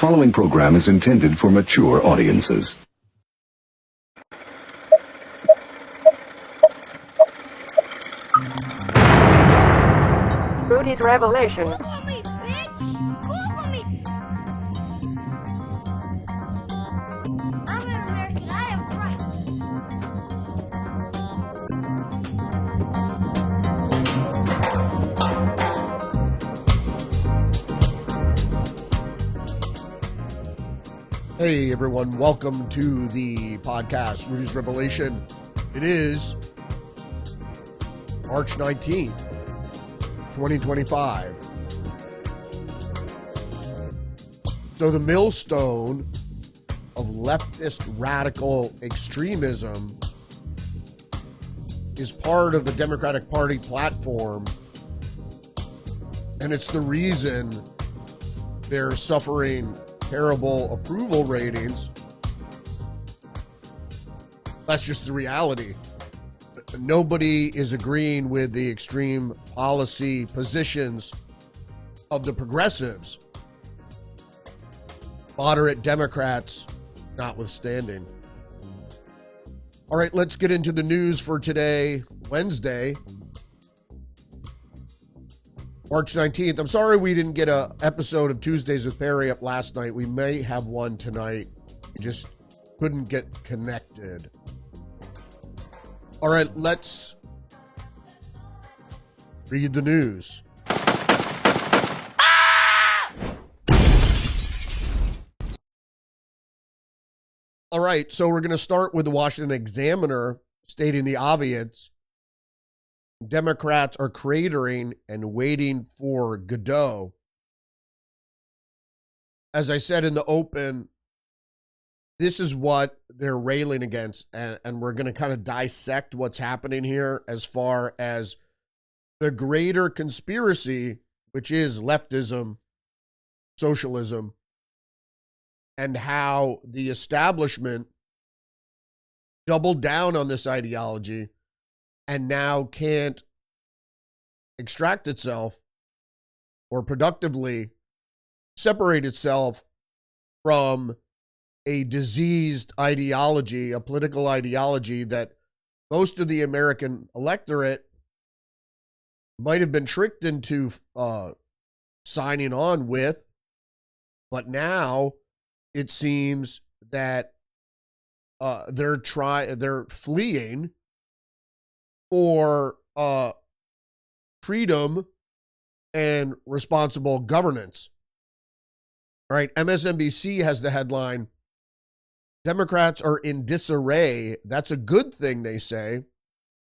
following program is intended for mature audiences. Rudy's Revelation. Google me, bitch! Google me! I'm an American. I have rights. Hey everyone, welcome to the podcast, Rudy's Revelation. It is March 19th, 2025. So the Millstone of leftist radical extremism is part of the Democratic Party platform, and it's the reason they're suffering terrible approval ratings. That's just the reality. Nobody is agreeing with the extreme policy positions of the progressives, moderate Democrats notwithstanding. All right, let's get into the news for today, Wednesday, March 19th. I'm sorry we didn't get an episode of Tuesdays with Perry up last night. We may have one tonight. We just couldn't get connected. All right, let's read the news. All right, so we're going to start with the Washington Examiner stating the obvious. Democrats are cratering and waiting for Godot. As I said in the open, this is what they're railing against, and we're going to kind of dissect what's happening here as far as the greater conspiracy, which is leftism, socialism, and how the establishment doubled down on this ideology and now can't extract itself or productively separate itself from a diseased ideology, a political ideology that most of the American electorate might have been tricked into signing on with, but now it seems that they're fleeing for freedom and responsible governance. All right, MSNBC has the headline, Democrats are in disarray. That's a good thing, they say.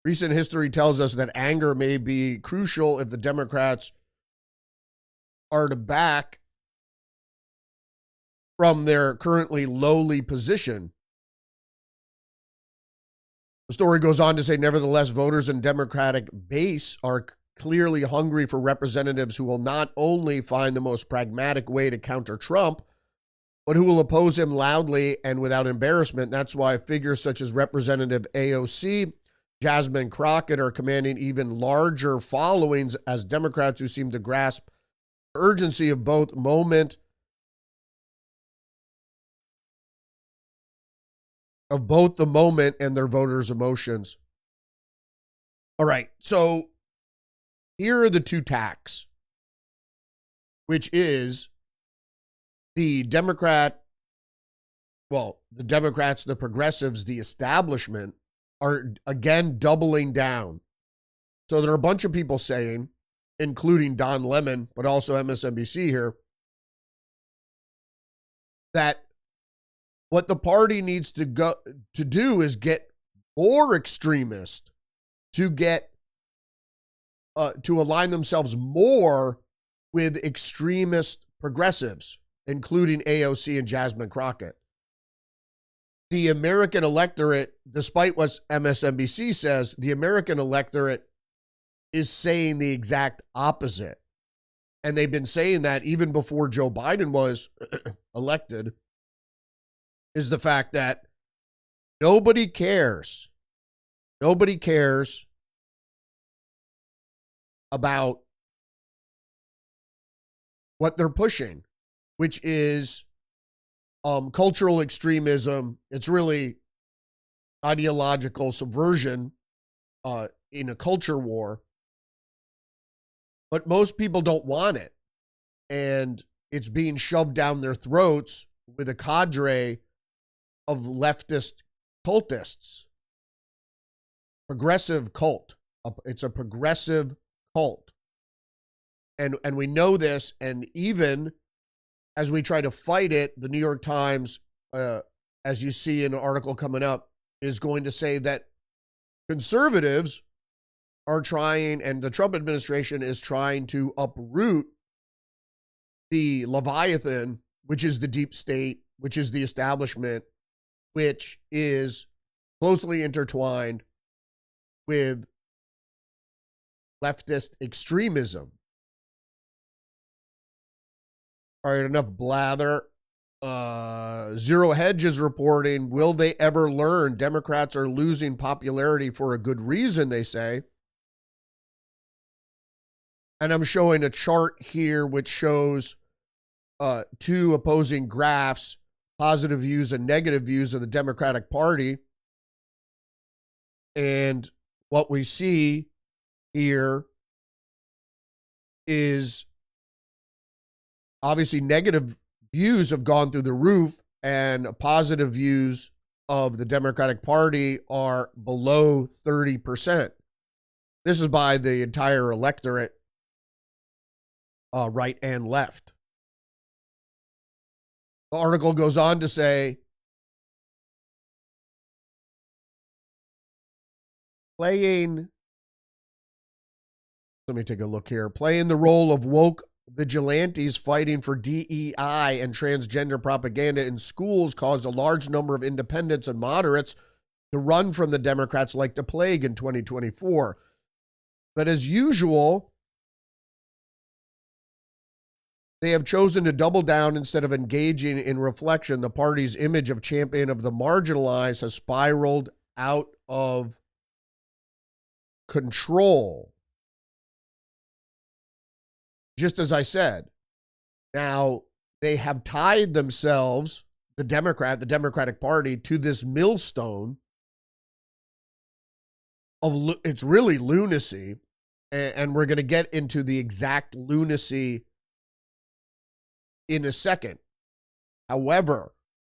Recent history tells us that anger may be crucial if the Democrats are to back from their currently lowly position. The story goes on to say, nevertheless, voters in Democratic base are clearly hungry for representatives who will not only find the most pragmatic way to counter Trump, but who will oppose him loudly and without embarrassment. That's why figures such as Representative AOC, Jasmine Crockett are commanding even larger followings as Democrats who seem to grasp the urgency of both the moment and their voters' emotions. All right, so here are the two tacks, which is the Democrats, the progressives, the establishment are again doubling down. So there are a bunch of people saying, including Don Lemon, but also MSNBC here, that what the party needs to do is get more extremist, to get to align themselves more with extremist progressives, including AOC and Jasmine Crockett. The American electorate, despite what MSNBC says, the American electorate is saying the exact opposite. And they've been saying that even before Joe Biden was elected, is the fact that nobody cares. Nobody cares about what they're pushing, which is cultural extremism. It's really ideological subversion in a culture war. But most people don't want it. And it's being shoved down their throats with a cadre of leftist cultists. Progressive cult. It's a progressive cult. And we know this, and even as we try to fight it, the New York Times, as you see in an article coming up, is going to say that conservatives are trying, and the Trump administration is trying to uproot the Leviathan, which is the deep state, which is the establishment, which is closely intertwined with leftist extremism. All right, enough blather. Zero Hedge is reporting, will they ever learn? Democrats are losing popularity for a good reason, they say. And I'm showing a chart here which shows two opposing graphs, positive views and negative views of the Democratic Party. And what we see here is obviously negative views have gone through the roof, and positive views of the Democratic Party are below 30%. This is by the entire electorate, right and left. The article goes on to say, playing the role of woke vigilantes fighting for DEI and transgender propaganda in schools caused a large number of independents and moderates to run from the Democrats like the plague in 2024. But as usual, they have chosen to double down instead of engaging in reflection. The party's image of champion of the marginalized has spiraled out of control. Just as I said, now they have tied themselves, the Democratic Party, to this millstone of, it's really lunacy, and we're going to get into the exact lunacy in a second. However,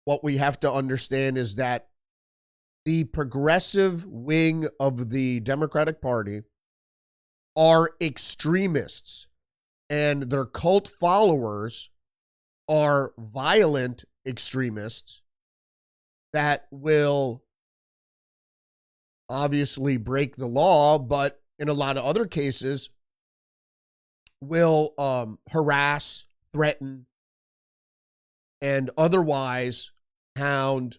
what we have to understand is that the progressive wing of the Democratic Party are extremists, and their cult followers are violent extremists that will obviously break the law, but in a lot of other cases will harass, threaten, and otherwise hound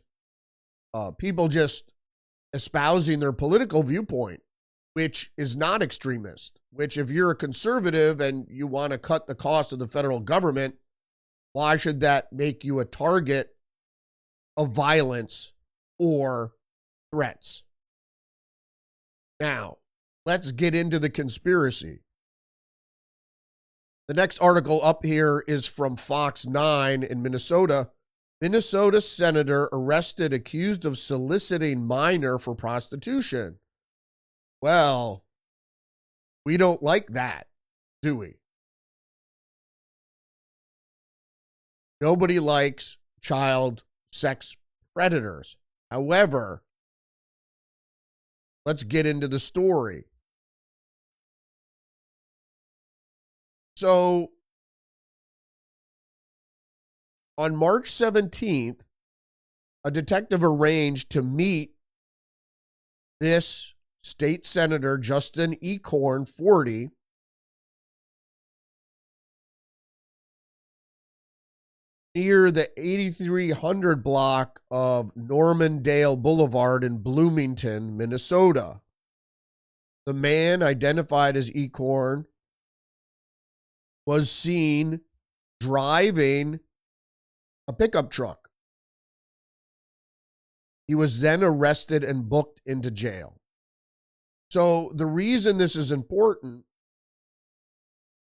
people just espousing their political viewpoint, which is not extremist, which if you're a conservative and you want to cut the cost of the federal government, why should that make you a target of violence or threats? Now, let's get into the conspiracy. The next article up here is from Fox 9 in Minnesota. Minnesota senator arrested accused of soliciting minor for prostitution. Well, we don't like that, do we? Nobody likes child sex predators. However, let's get into the story. So, on March 17th, a detective arranged to meet this state senator, Justin Ecorn, 40, near the 8300 block of Normandale Boulevard in Bloomington, Minnesota. The man, identified as Ecorn, was seen driving a pickup truck. He was then arrested and booked into jail. So the reason this is important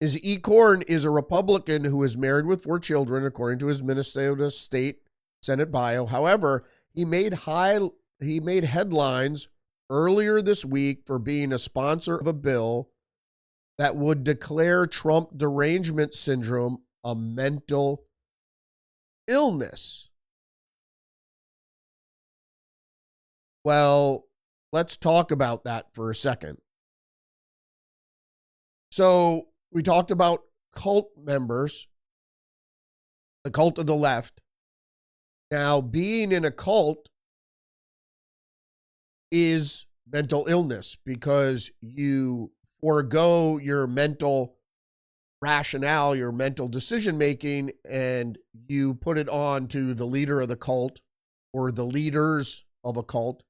is Ecorn is a Republican who is married with 4 children, according to his Minnesota state Senate bio. However, he made headlines earlier this week for being a sponsor of a bill that would declare Trump derangement syndrome a mental illness. Well, let's talk about that for a second. So we talked about cult members, the cult of the left. Now, being in a cult is mental illness because you forego your mental rationale, your mental decision making, and you put it on to the leader of the cult or the leaders of a cult.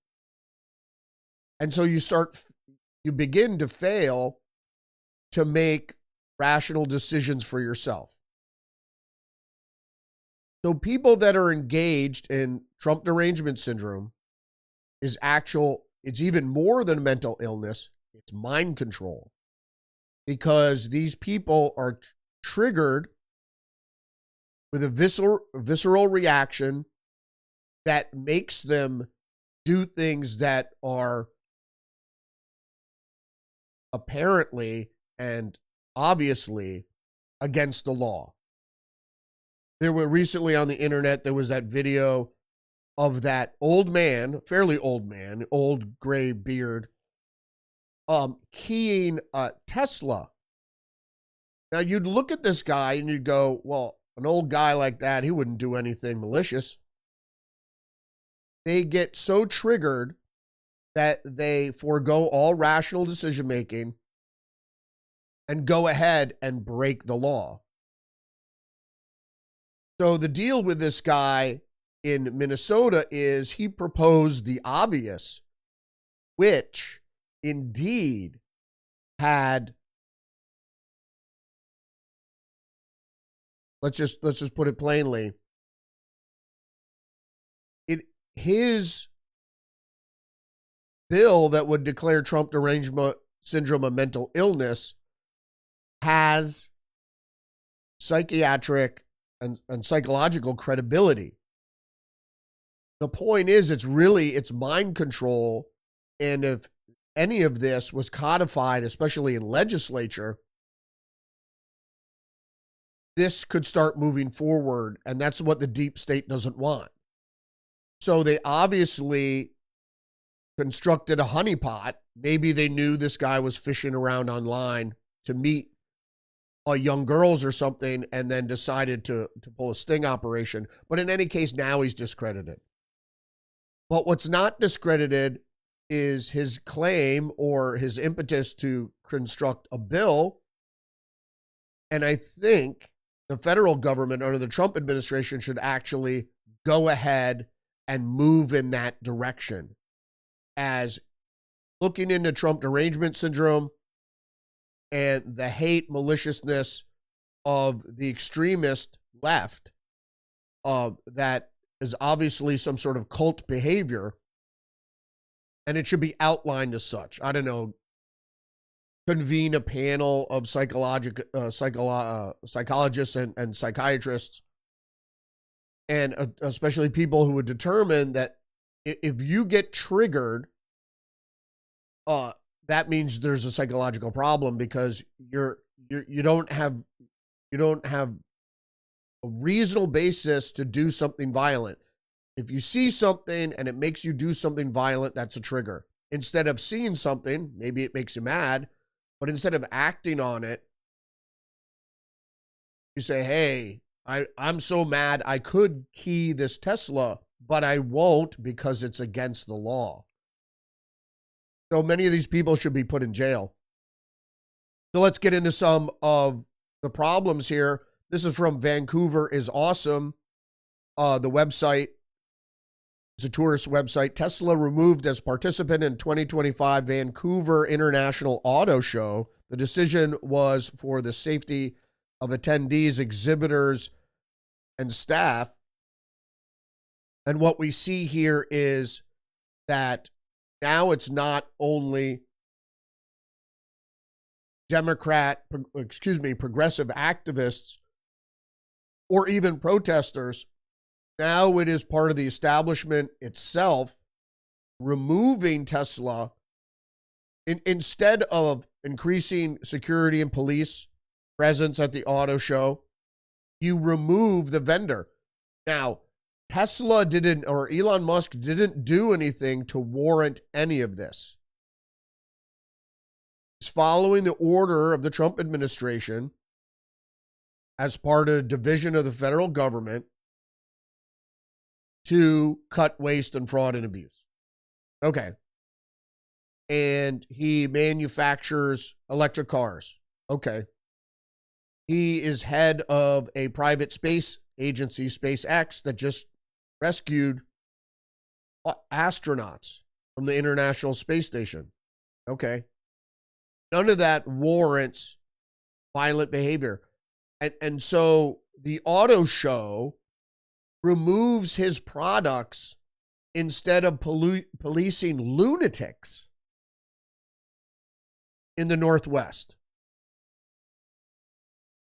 And so you begin to fail to make rational decisions for yourself. So people that are engaged in Trump derangement syndrome it's even more than mental illness, it's mind control. Because these people are triggered with a visceral reaction that makes them do things that are apparently and obviously against the law. There were recently on the internet, there was that video of that old man, fairly old man, old gray beard, keying a Tesla. Now you'd look at this guy and you'd go, well, an old guy like that, he wouldn't do anything malicious. They get so triggered that they forego all rational decision making and go ahead and break the law. So the deal with this guy in Minnesota is he proposed the obvious, which indeed had, let's just put it plainly, his bill that would declare Trump derangement syndrome a mental illness has psychiatric and psychological credibility. The point is, it's mind control. And if any of this was codified, especially in legislature, this could start moving forward. And that's what the deep state doesn't want. So they obviously constructed a honeypot. Maybe they knew this guy was fishing around online to meet young girls or something and then decided to pull a sting operation. But in any case, now he's discredited. But what's not discredited is his claim or his impetus to construct a bill. And I think the federal government under the Trump administration should actually go ahead and move in that direction, as looking into Trump derangement syndrome and the hate maliciousness of the extremist left that is obviously some sort of cult behavior, and it should be outlined as such. I don't know, convene a panel of psychologists and psychiatrists, and especially people who would determine that if you get triggered, that means there's a psychological problem because you don't have a reasonable basis to do something violent. If you see something and it makes you do something violent, that's a trigger. Instead of seeing something, maybe it makes you mad, but instead of acting on it, you say, hey, I'm so mad I could key this Tesla, but I won't because it's against the law. So many of these people should be put in jail. So let's get into some of the problems here. This is from Vancouver is Awesome. The website is a tourist website. Tesla removed as participant in 2025 Vancouver International Auto Show. The decision was for the safety of attendees, exhibitors, and staff. And what we see here is that now it's not only progressive activists or even protesters Now it is part of the establishment itself removing Tesla instead of increasing security and police presence at the auto show. You remove the vendor. Now, Tesla didn't, or Elon Musk didn't do anything to warrant any of this. He's following the order of the Trump administration as part of a division of the federal government to cut waste and fraud and abuse. Okay. And he manufactures electric cars. Okay. He is head of a private space agency, SpaceX, that just rescued astronauts from the International Space Station. Okay. None of that warrants violent behavior. And so the auto show removes his products instead of policing lunatics in the Northwest.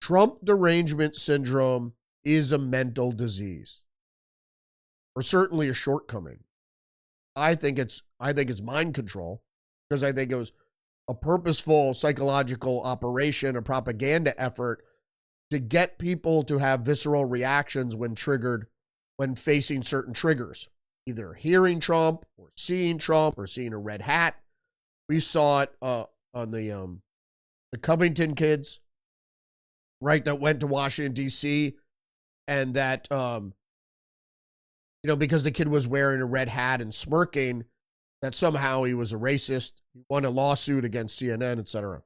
Trump derangement syndrome is a mental disease, or certainly a shortcoming. I think it's mind control, because I think it was a purposeful psychological operation, a propaganda effort to get people to have visceral reactions when triggered, when facing certain triggers, either hearing Trump or seeing a red hat. We saw it on the Covington kids, right, that went to Washington, D.C., and that, because the kid was wearing a red hat and smirking, that somehow he was a racist. He won a lawsuit against CNN, etc.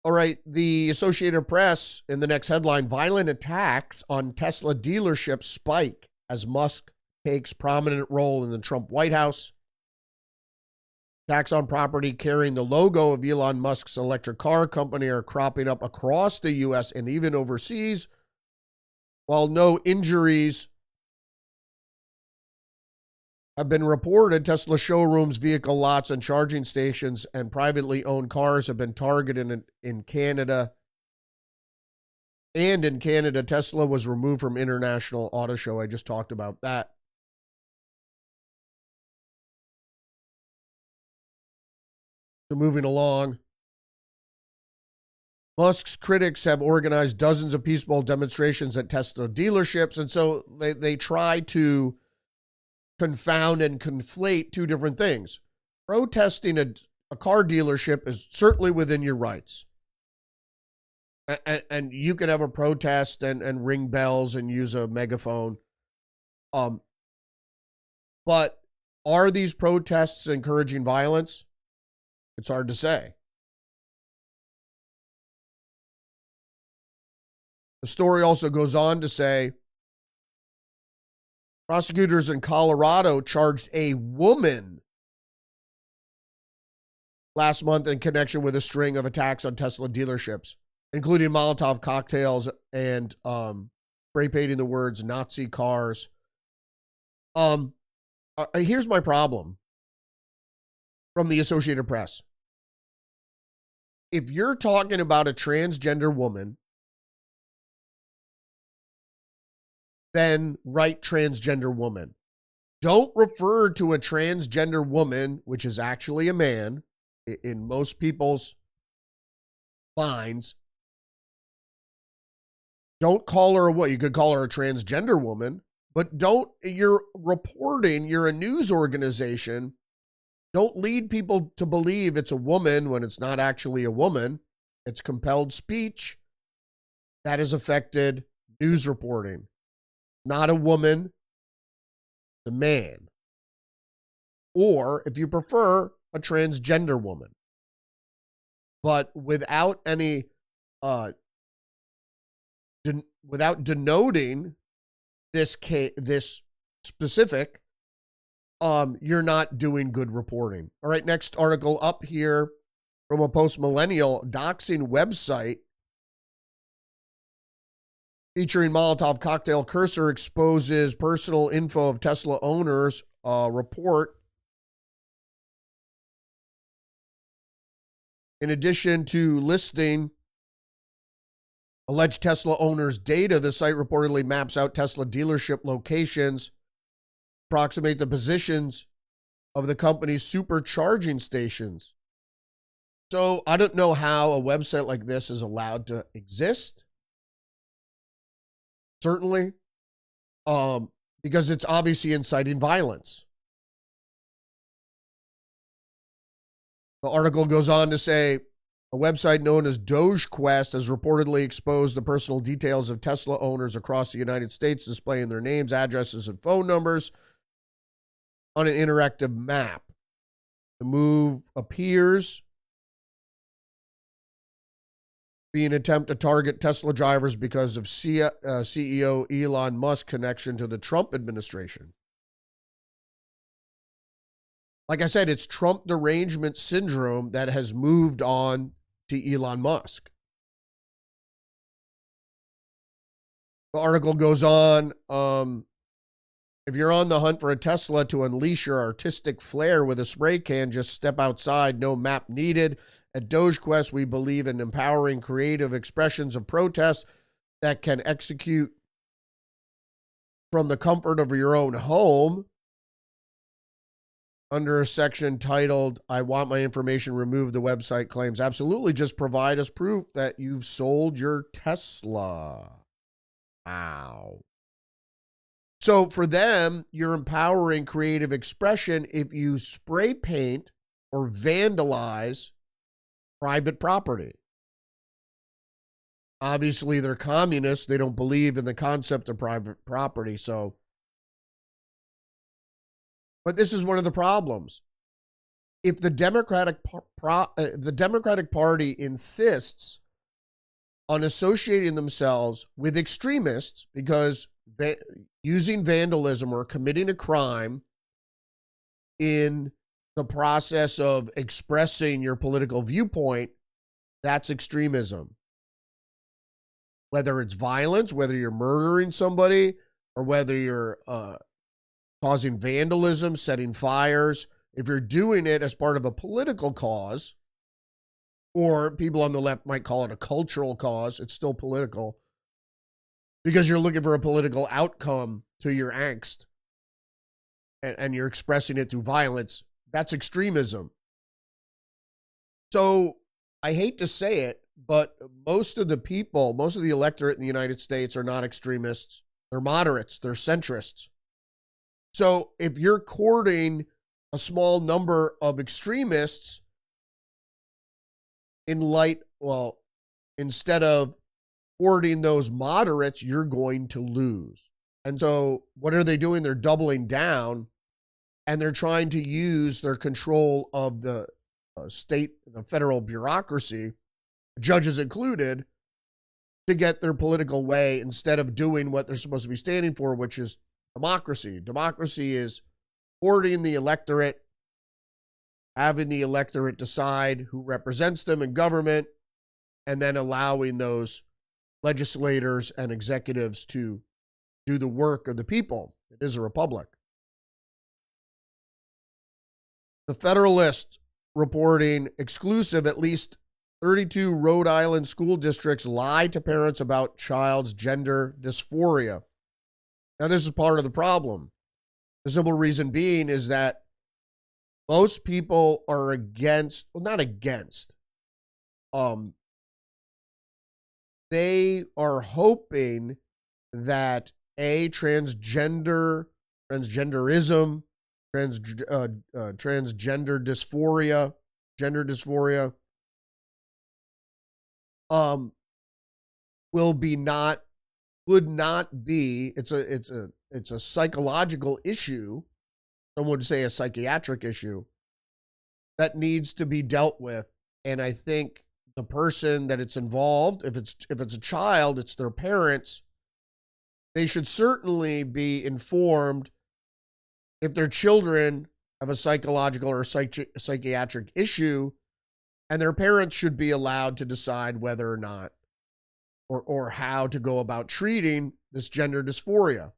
All right, the Associated Press, in the next headline, violent attacks on Tesla dealerships spike as Musk takes prominent role in the Trump White House. Attacks on property carrying the logo of Elon Musk's electric car company are cropping up across the U.S. and even overseas. While no injuries have been reported, Tesla showrooms, vehicle lots, and charging stations and privately owned cars have been targeted in Canada. And in Canada, Tesla was removed from International Auto Show. I just talked about that. So moving along, Musk's critics have organized dozens of peaceful demonstrations at Tesla dealerships, and so they try to confound and conflate two different things. Protesting a car dealership is certainly within your rights. And you can have a protest and ring bells and use a megaphone. But are these protests encouraging violence? It's hard to say. The story also goes on to say prosecutors in Colorado charged a woman last month in connection with a string of attacks on Tesla dealerships, including Molotov cocktails and spray painting the words Nazi cars. Here's my problem from the Associated Press. If you're talking about a transgender woman, then write transgender woman. Don't refer to a transgender woman, which is actually a man in most people's minds. Don't call her what you could call her a transgender woman, but you're reporting, you're a news organization. Don't lead people to believe it's a woman when it's not actually a woman. It's compelled speech that has affected news reporting. Not a woman, a man. Or, if you prefer, a transgender woman. But without any, without denoting this specific, you're not doing good reporting. All right, next article up here from a post-millennial doxing website featuring Molotov cocktail cursor exposes personal info of Tesla owners. Report. In addition to listing alleged Tesla owners' data. The site reportedly maps out Tesla dealership locations, approximate the positions of the company's supercharging stations. So I don't know how a website like this is allowed to exist. Certainly, because it's obviously inciting violence. The article goes on to say a website known as DogeQuest has reportedly exposed the personal details of Tesla owners across the United States, displaying their names, addresses, and phone numbers on an interactive map. The move appears be an attempt to target Tesla drivers because of CEO Elon Musk's connection to the Trump administration. Like I said, it's Trump derangement syndrome that has moved on to Elon Musk. The article goes on, if you're on the hunt for a Tesla to unleash your artistic flair with a spray can, just step outside, no map needed. At DogeQuest, we believe in empowering creative expressions of protest that can execute from the comfort of your own home. Under a section titled, I want my information removed, the website claims, absolutely, just provide us proof that you've sold your Tesla. Wow. So for them, you're empowering creative expression if you spray paint or vandalize private property. Obviously, they're communists. They don't believe in the concept of private property. But this is one of the problems. If the Democratic Party insists on associating themselves with extremists because using vandalism or committing a crime in the process of expressing your political viewpoint, that's extremism. Whether it's violence, whether you're murdering somebody, or whether you're causing vandalism, setting fires, if you're doing it as part of a political cause, or people on the left might call it a cultural cause, it's still political, because you're looking for a political outcome to your angst, and you're expressing it through violence, that's extremism. So I hate to say it, but most of the electorate in the United States are not extremists. They're moderates, they're centrists. So if you're courting a small number of extremists instead of courting those moderates, you're going to lose. And so what are they doing? They're doubling down, and they're trying to use their control of the state, the federal bureaucracy, judges included, to get their political way instead of doing what they're supposed to be standing for, which is democracy. Democracy is courting the electorate, having the electorate decide who represents them in government, and then allowing those legislators and executives to do the work of the people. It is a republic. The Federalist reporting exclusive, at least 32 Rhode Island school districts lie to parents about child's gender dysphoria. Now, this is part of the problem. The simple reason being is that most people are not against. They are hoping that transgenderism, transgender dysphoria, gender dysphoria, would not be. It's a psychological issue. Some would say a psychiatric issue that needs to be dealt with. And I think the person that it's involved, if it's a child, it's their parents, they should certainly be informed if their children have a psychological or psychiatric issue, and their parents should be allowed to decide whether or not or how to go about treating this gender dysphoria.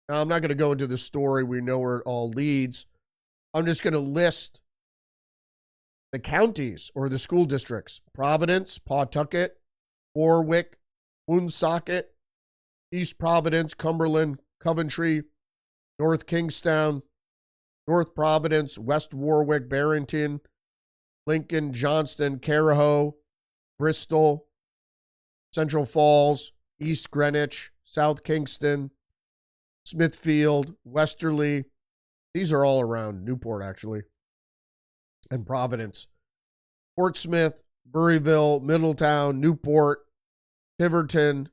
Now, I'm not going to go into the story. We know where it all leads. I'm just going to list the counties or the school districts: Providence, Pawtucket, Warwick, Woonsocket, East Providence, Cumberland, Coventry, North Kingstown, North Providence, West Warwick, Barrington, Lincoln, Johnston, Carahoe, Bristol, Central Falls, East Greenwich, South Kingston, Smithfield, Westerly. These are all around Newport, actually, and Providence. Portsmouth, Burryville, Middletown, Newport, Tiverton,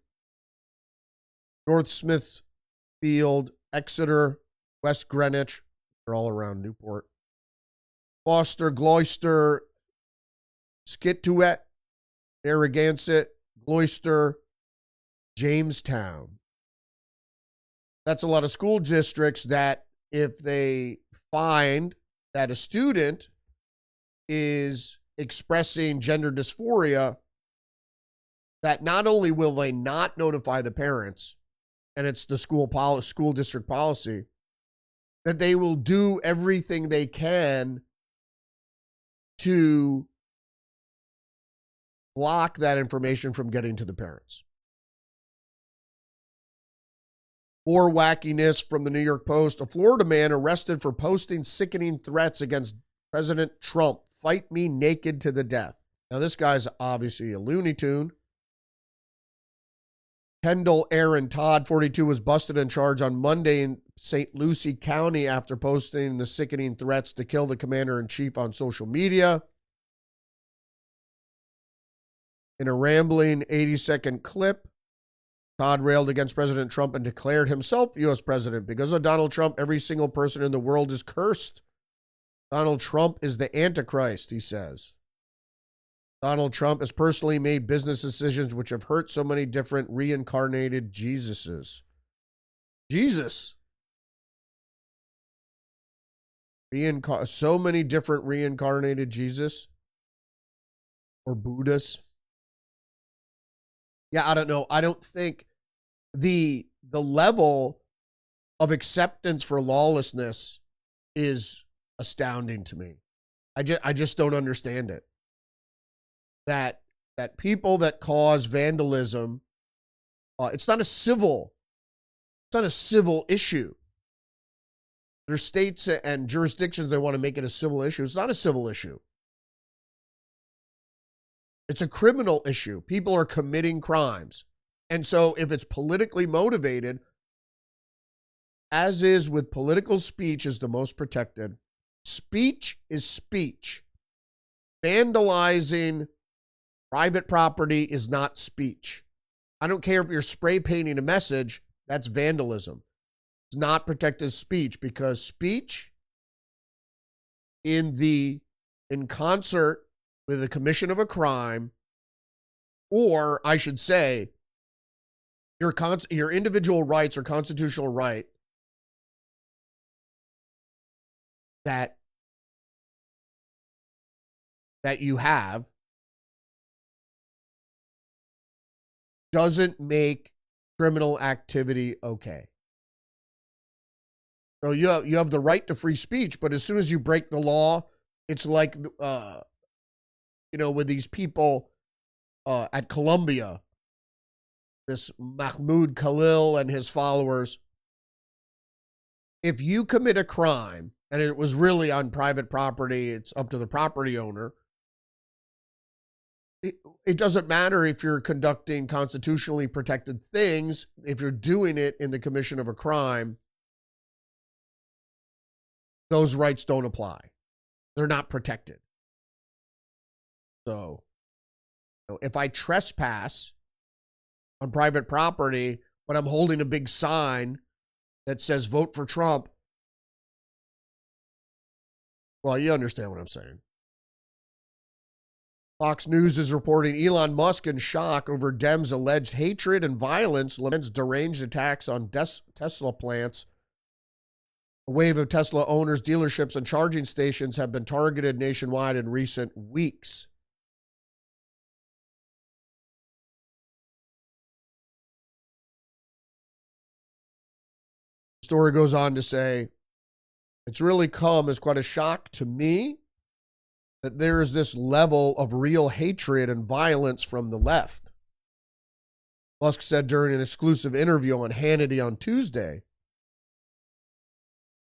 North Smithfield, Exeter, West Greenwich. They're all around Newport. Foster, Gloucester, Scituate, Narragansett, Gloucester, Jamestown. That's a lot of school districts that if they find that a student is expressing gender dysphoria, that not only will they not notify the parents, and it's the school district policy, that they will do everything they can to block that information from getting to the parents. More wackiness from the New York Post. A Florida man arrested for posting sickening threats against President Trump. Fight me naked to the death. Now, this guy's obviously a Looney Tune. Kendall Aaron Todd, 42, was busted and charged on Monday in St. Lucie County after posting the sickening threats to kill the commander-in-chief on social media. In a rambling 80-second clip, Todd railed against President Trump and declared himself U.S. president. Because of Donald Trump, every single person in the world is cursed. Donald Trump is the Antichrist, he says. Donald Trump has personally made business decisions which have hurt so many different reincarnated Jesuses. Jesus. So many different reincarnated Jesus or Buddhas. Yeah, I don't know. I don't think the level of acceptance for lawlessness is astounding to me. I just don't understand it. That people that cause vandalism, it's not a civil issue. There's states and jurisdictions that want to make it a civil issue. It's not a civil issue. It's a criminal issue. People are committing crimes. And so if it's politically motivated, as is with political speech is the most protected. Speech is speech. Vandalizing private property is not speech. I don't care if you're spray painting a message, that's vandalism. It's not protected speech because speech in concert with the commission of a crime, or I should say, your individual rights or constitutional right that you have doesn't make criminal activity okay. So you have the right to free speech, but as soon as you break the law, it's like with these people at Columbia, this Mahmoud Khalil and his followers. If you commit a crime and it was really on private property, it's up to the property owner. It doesn't matter if you're conducting constitutionally protected things. If you're doing it in the commission of a crime, those rights don't apply. They're not protected. So, if I trespass on private property, but I'm holding a big sign that says vote for Trump, well, you understand what I'm saying. Fox News is reporting Elon Musk in shock over Dems' alleged hatred and violence, laments deranged attacks on Tesla plants. A wave of Tesla owners, dealerships, and charging stations have been targeted nationwide in recent weeks. The story goes on to say, it's really come as quite a shock to me that there is this level of real hatred and violence from the left. Musk said during an exclusive interview on Hannity on Tuesday.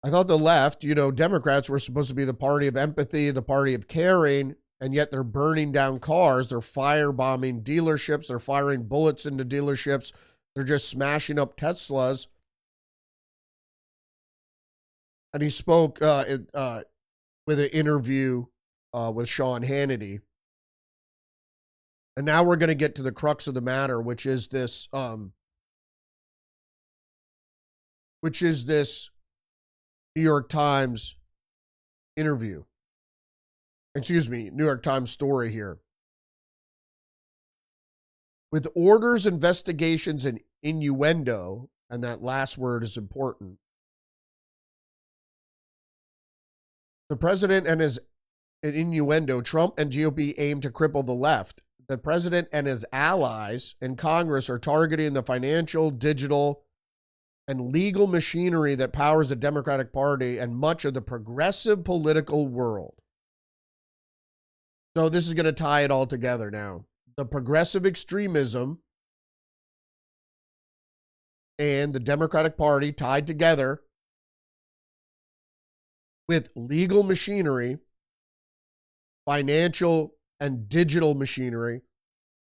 I thought the left, Democrats were supposed to be the party of empathy, the party of caring, and yet they're burning down cars. They're firebombing dealerships. They're firing bullets into dealerships. They're just smashing up Teslas. And he spoke with an interview with Sean Hannity. And now we're going to get to the crux of the matter, which is this New York Times interview. New York Times story here. With orders, investigations, and innuendo, and that last word is important, the president and his innuendo, Trump and GOP aim to cripple the left. The president and his allies in Congress are targeting the financial, digital, and legal machinery that powers the Democratic Party and much of the progressive political world. So this is going to tie it all together now. The progressive extremism and the Democratic Party tied together with legal machinery, financial and digital machinery.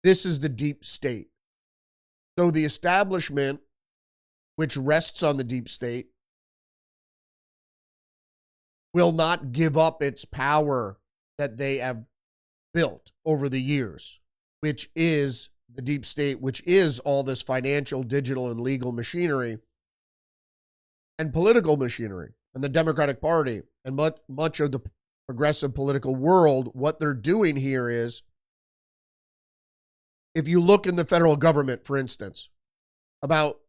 This is the deep state. So the establishment, which rests on the deep state, will not give up its power that they have built over the years, which is the deep state, which is all this financial, digital, and legal machinery and political machinery. And the Democratic Party and much of the progressive political world, what they're doing here is, if you look in the federal government, for instance, about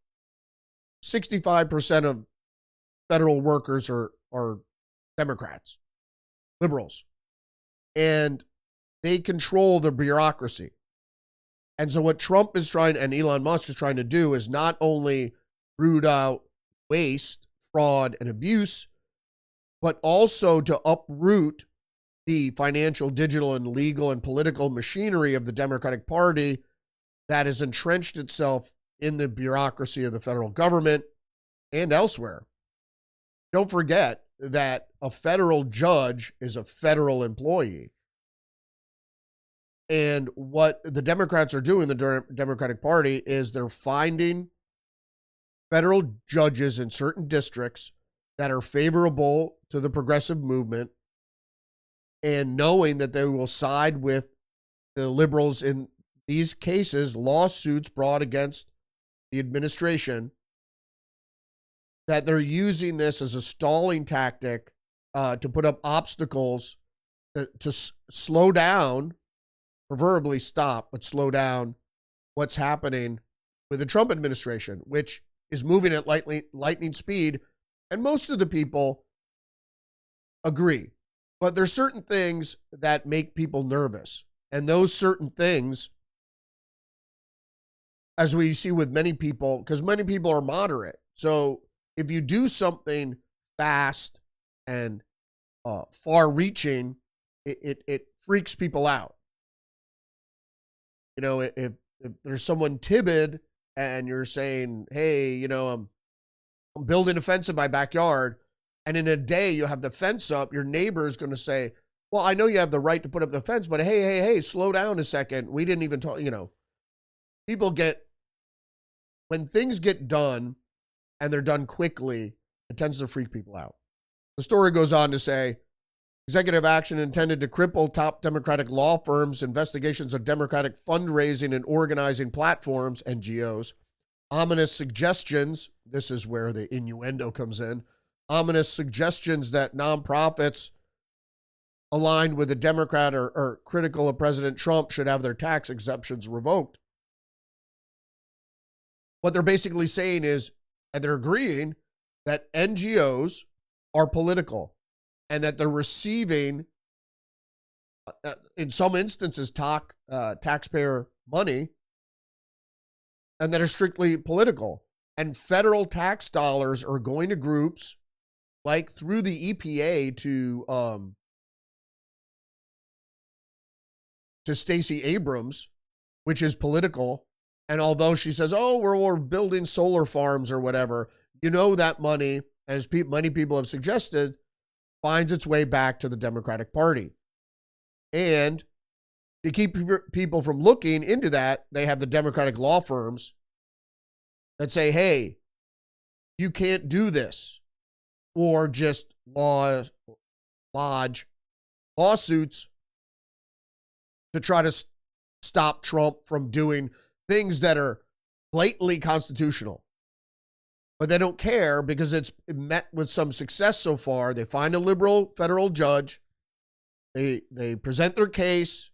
65% of federal workers are Democrats, liberals, and they control the bureaucracy. And so what Trump is trying, and Elon Musk is trying to do, is not only root out waste, fraud, and abuse, but also to uproot the financial, digital, and legal and political machinery of the Democratic Party that has entrenched itself in the bureaucracy of the federal government and elsewhere. Don't forget that a federal judge is a federal employee. And what the Democrats are doing, the Democratic Party, is they're finding federal judges in certain districts that are favorable to the progressive movement, and knowing that they will side with the liberals in these cases, lawsuits brought against the administration, that they're using this as a stalling tactic to put up obstacles to slow down, proverbially stop, but slow down what's happening with the Trump administration, which is moving at lightning speed. And most of the people agree. But there's certain things that make people nervous. And those certain things, as we see with many people, because many people are moderate. So if you do something fast and far-reaching, it freaks people out. If there's someone timid and you're saying, hey, I'm building a fence in my backyard, and in a day you have the fence up, your neighbor is going to say, well, I know you have the right to put up the fence, but hey, slow down a second. We didn't even talk, People when things get done and they're done quickly, it tends to freak people out. The story goes on to say, executive action intended to cripple top Democratic law firms, investigations of Democratic fundraising and organizing platforms, NGOs, ominous suggestions, this is where the innuendo comes in, ominous suggestions that nonprofits aligned with a Democrat or critical of President Trump should have their tax exemptions revoked. What they're basically saying is, and they're agreeing, that NGOs are political and that they're receiving, in some instances, taxpayer money, and that are strictly political. And federal tax dollars are going to groups like through the EPA to Stacey Abrams, which is political, And although she says, oh, we're building solar farms or whatever, you know that money, as many people have suggested, finds its way back to the Democratic Party. And to keep people from looking into that, they have the Democratic law firms that say, hey, you can't do this, or just lodge lawsuits to try to stop Trump from doing things that are blatantly constitutional. But they don't care because it's met with some success so far. They find a liberal federal judge. They present their case.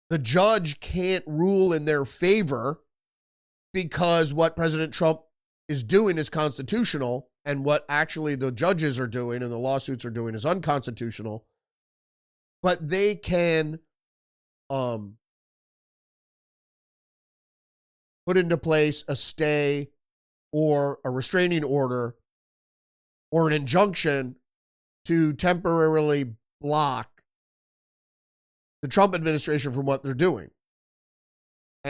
The judge can't rule in their favor because what President Trump is doing is constitutional, and what actually the judges are doing and the lawsuits are doing is unconstitutional. But they can put into place a stay or a restraining order or an injunction to temporarily block the Trump administration from what they're doing.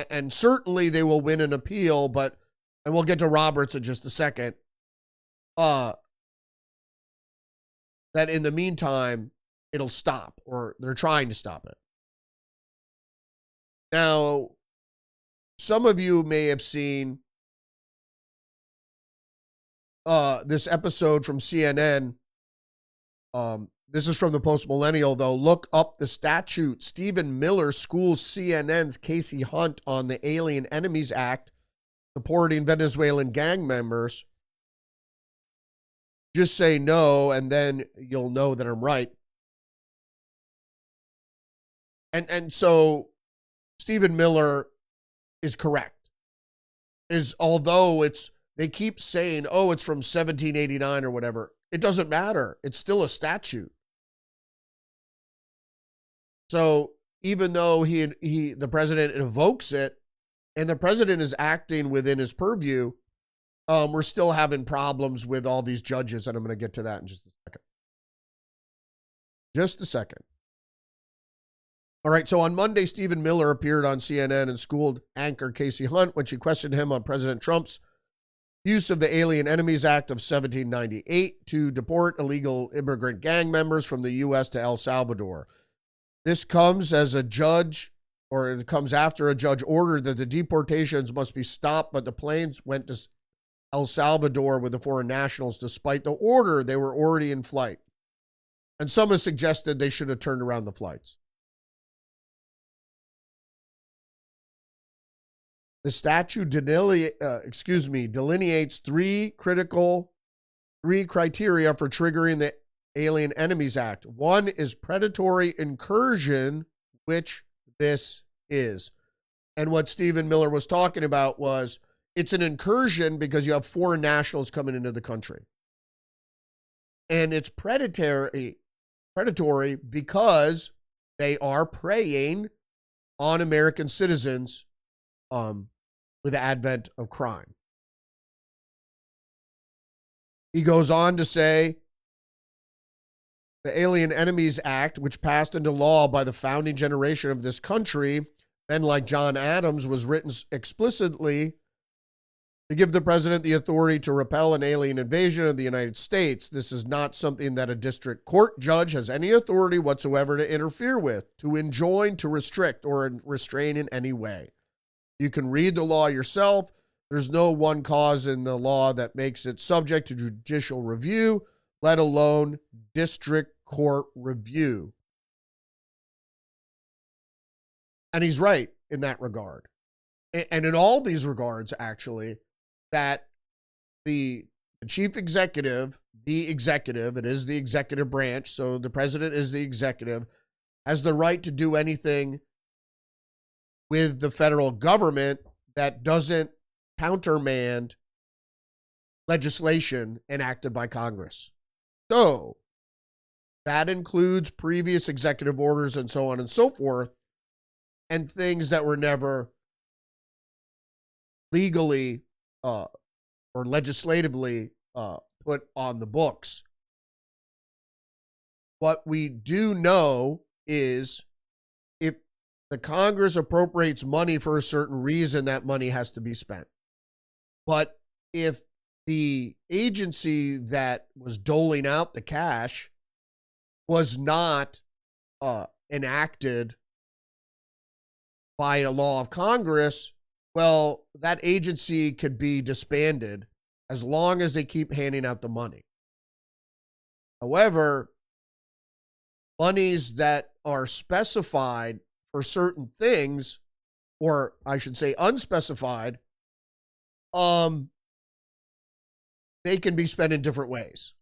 And certainly they will win an appeal, but, and we'll get to Roberts in just a second, that in the meantime, it'll stop, or they're trying to stop it. Now, some of you may have seen this episode from CNN. This is from the Post-Millennial, though. Look up the statute. Stephen Miller schools CNN's Casey Hunt on the Alien Enemies Act, supporting Venezuelan gang members. Just say no, and then you'll know that I'm right. And so Stephen Miller is correct. Although they keep saying, oh, it's from 1789 or whatever. It doesn't matter. It's still a statute. So even though the president invokes it, and the president is acting within his purview, we're still having problems with all these judges, and I'm going to get to that in just a second. Just a second. All right, so on Monday, Stephen Miller appeared on CNN and schooled anchor Casey Hunt when she questioned him on President Trump's use of the Alien Enemies Act of 1798 to deport illegal immigrant gang members from the U.S. to El Salvador. This comes as it comes after a judge ordered that the deportations must be stopped, but the planes went to El Salvador with the foreign nationals. Despite the order, they were already in flight. And some have suggested they should have turned around the flights. The statute delineates three criteria for triggering the Alien Enemies Act. One is predatory incursion, which this is. And what Stephen Miller was talking about was it's an incursion because you have foreign nationals coming into the country. And it's predatory because they are preying on American citizens with the advent of crime. He goes on to say, the Alien Enemies Act, which passed into law by the founding generation of this country, men like John Adams, was written explicitly to give the president the authority to repel an alien invasion of the United States. This is not something that a district court judge has any authority whatsoever to interfere with, to enjoin, to restrict, or restrain in any way. You can read the law yourself. There's no one cause in the law that makes it subject to judicial review, let alone district court review. And he's right in that regard. And in all these regards, actually, that the chief executive, it is the executive branch, so the president is the executive, has the right to do anything with the federal government that doesn't countermand legislation enacted by Congress. So that includes previous executive orders and so on and so forth, and things that were never legally or legislatively put on the books. What we do know is if the Congress appropriates money for a certain reason, that money has to be spent. But if the agency that was doling out the cash was not enacted by a law of Congress, well, that agency could be disbanded as long as they keep handing out the money. However, monies that are specified for certain things, or I should say unspecified, they can be spent in different ways.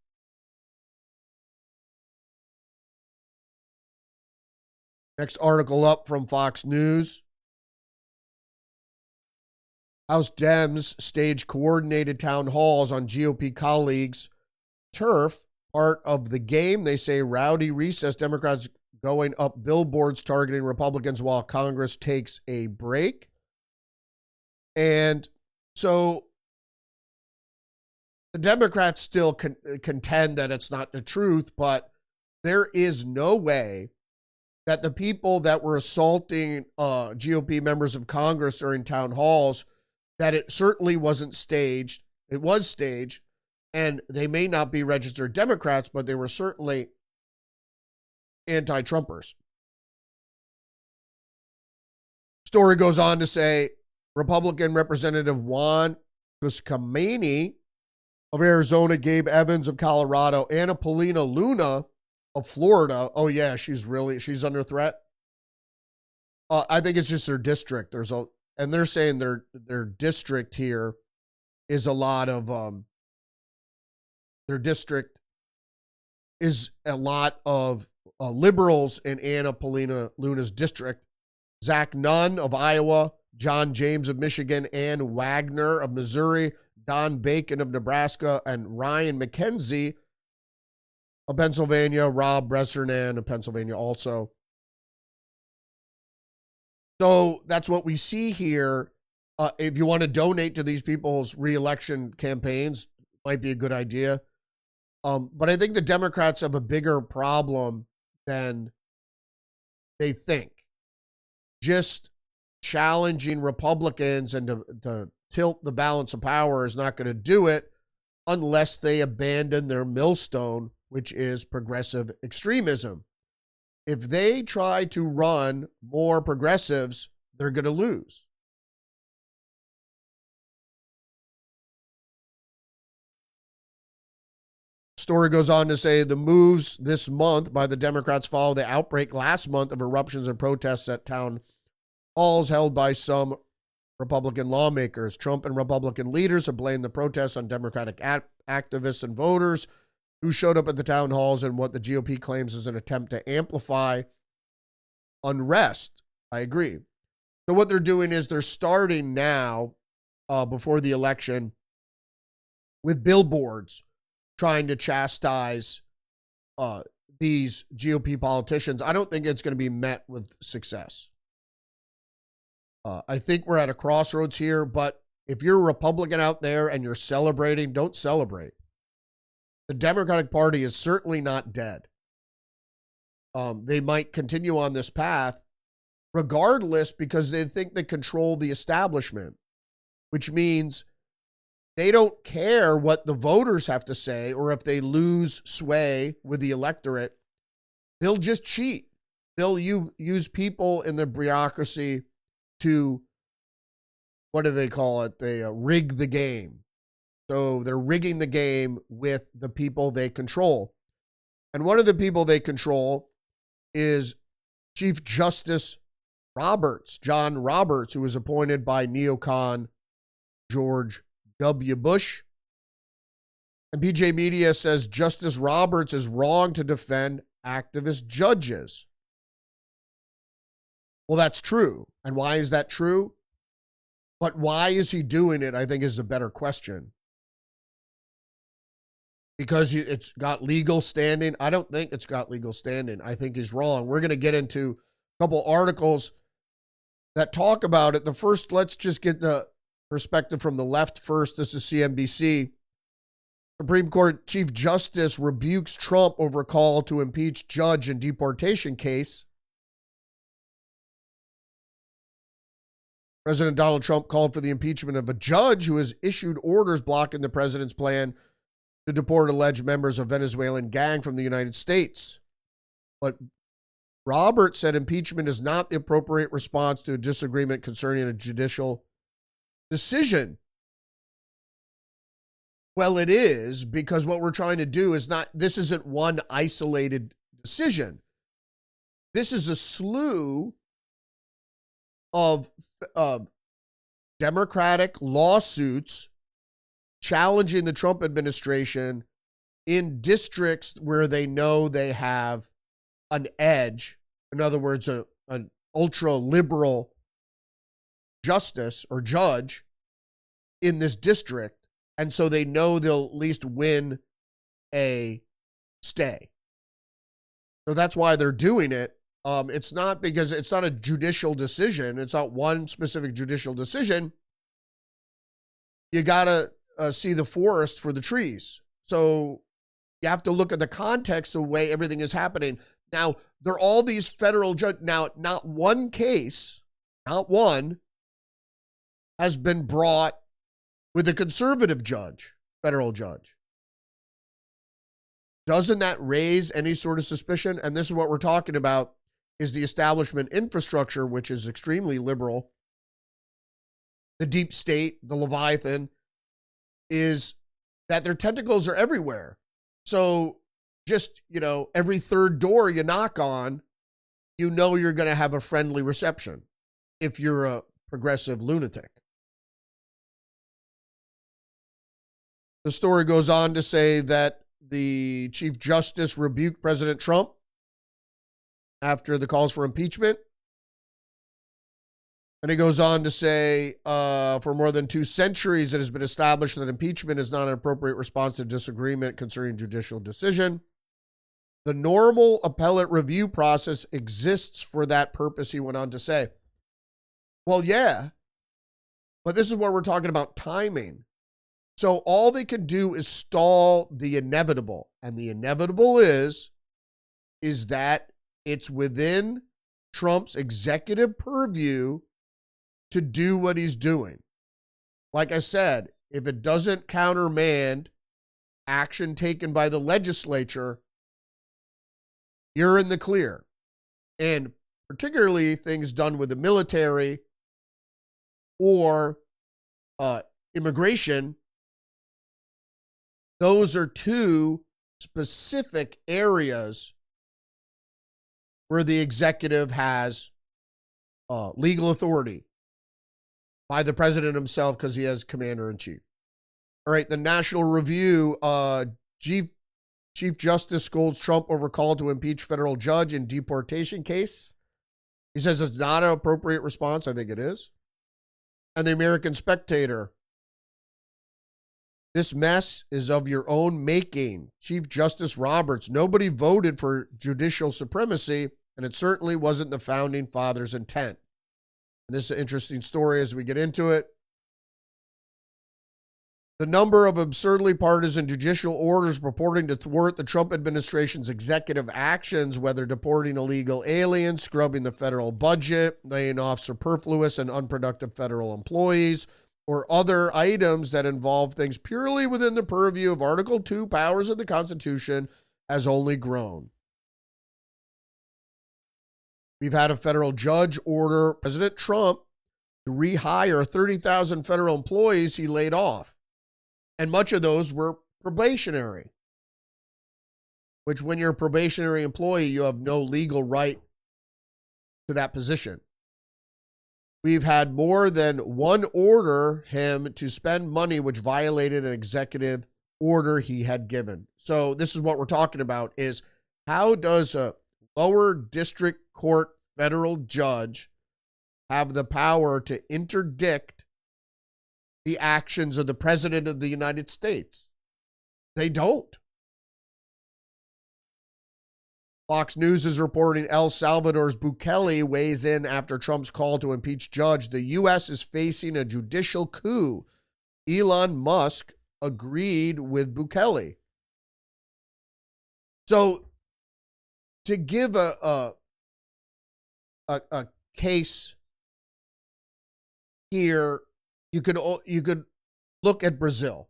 Next article up from Fox News. House Dems stage coordinated town halls on GOP colleagues' turf. Part of the game, they say. Rowdy recess. Democrats going up billboards targeting Republicans while Congress takes a break. And so the Democrats still contend that it's not the truth, but there is no way that the people that were assaulting GOP members of Congress during town halls, that it certainly wasn't staged. It was staged, and they may not be registered Democrats, but they were certainly anti-Trumpers. Story goes on to say Republican Representative Juan Cuscamani of Arizona, Gabe Evans of Colorado, Anna Paulina Luna of Florida. Oh yeah, she's under threat. I think it's just their district. And they're saying their district here is a lot of their district is a lot of liberals in Anna Paulina Luna's district. Zach Nunn of Iowa, John James of Michigan, Ann Wagner of Missouri, Don Bacon of Nebraska, and Ryan McKenzie of Pennsylvania, Rob Bressernan of Pennsylvania also. So that's what we see here. If you want to donate to these people's reelection campaigns, might be a good idea. But I think the Democrats have a bigger problem than they think. Just challenging Republicans and to tilt the balance of power is not going to do it unless they abandon their millstone, which is progressive extremism. If they try to run more progressives, they're going to lose. Story goes on to say the moves this month by the Democrats follow the outbreak last month of eruptions and protests at town halls held by some Republican lawmakers. Trump and Republican leaders have blamed the protests on Democratic activists and voters who showed up at the town halls in what the GOP claims is an attempt to amplify unrest. I agree. So what they're doing is they're starting now, before the election, with billboards trying to chastise these GOP politicians. I don't think it's going to be met with success. I think we're at a crossroads here, but if you're a Republican out there and you're celebrating, don't celebrate. The Democratic Party is certainly not dead. They might continue on this path regardless because they think they control the establishment, which means they don't care what the voters have to say, or if they lose sway with the electorate, they'll just cheat. They'll use people in the bureaucracy to, what do they call it? They rig the game. So they're rigging the game with the people they control. And one of the people they control is Chief Justice Roberts, John Roberts, who was appointed by neocon George W. Bush. And PJ Media says Justice Roberts is wrong to defend activist judges. Well, that's true. And why is that true? But why is he doing it, I think, is a better question. Because it's got legal standing. I don't think it's got legal standing. I think he's wrong. We're going to get into a couple articles that talk about it. The first, let's just get the perspective from the left first. This is CNBC. Supreme Court Chief Justice rebukes Trump over call to impeach judge in deportation case. President Donald Trump called for the impeachment of a judge who has issued orders blocking the president's plan to deport alleged members of Venezuelan gang from the United States. But Roberts said impeachment is not the appropriate response to a disagreement concerning a judicial decision. Well, it is, because what we're trying to do is not, this isn't one isolated decision. This is a slew of Democratic lawsuits challenging the Trump administration in districts where they know they have an edge. In other words, an ultra-liberal justice or judge in this district. And so they know they'll at least win a stay. So that's why they're doing it. It's not because it's not a judicial decision. It's not one specific judicial decision. You got to see the forest for the trees. So you have to look at the context of the way everything is happening. Now, there are all these federal judges. Now, not one case, not one, has been brought with a conservative judge, federal judge. Doesn't that raise any sort of suspicion? And this is what we're talking about, is the establishment infrastructure, which is extremely liberal. The deep state, the Leviathan, is that their tentacles are everywhere. So just, every third door you knock on, you're going to have a friendly reception if you're a progressive lunatic. The story goes on to say that the Chief Justice rebuked President Trump after the calls for impeachment. And he goes on to say, for more than 2 centuries, it has been established that impeachment is not an appropriate response to disagreement concerning judicial decision. The normal appellate review process exists for that purpose, he went on to say. Well, yeah, but this is where we're talking about timing. So all they can do is stall the inevitable. And the inevitable is that it's within Trump's executive purview to do what he's doing. Like I said, if it doesn't countermand action taken by the legislature, you're in the clear. And particularly things done with the military or immigration, those are 2 specific areas where the executive has legal authority by the president himself because he has commander-in-chief. All right, the National Review, Chief Justice scolds Trump over call to impeach federal judge in deportation case. He says it's not an appropriate response. I think it is. And the American Spectator, this mess is of your own making. Chief Justice Roberts, nobody voted for judicial supremacy, and it certainly wasn't the founding fathers' intent. And this is an interesting story as we get into it. The number of absurdly partisan judicial orders purporting to thwart the Trump administration's executive actions, whether deporting illegal aliens, scrubbing the federal budget, laying off superfluous and unproductive federal employees, or other items that involve things purely within the purview of Article 2 powers of the Constitution, has only grown. We've had a federal judge order President Trump to rehire 30,000 federal employees he laid off. And much of those were probationary, which when you're a probationary employee, you have no legal right to that position. We've had more than one order him to spend money which violated an executive order he had given. So this is what we're talking about, is how does a lower district court federal judge have the power to interdict the actions of the President of the United States? They don't. Fox News is reporting El Salvador's Bukele weighs in after Trump's call to impeach judge. The U.S. is facing a judicial coup. Elon Musk agreed with Bukele. So to give a, a case here, you could look at Brazil.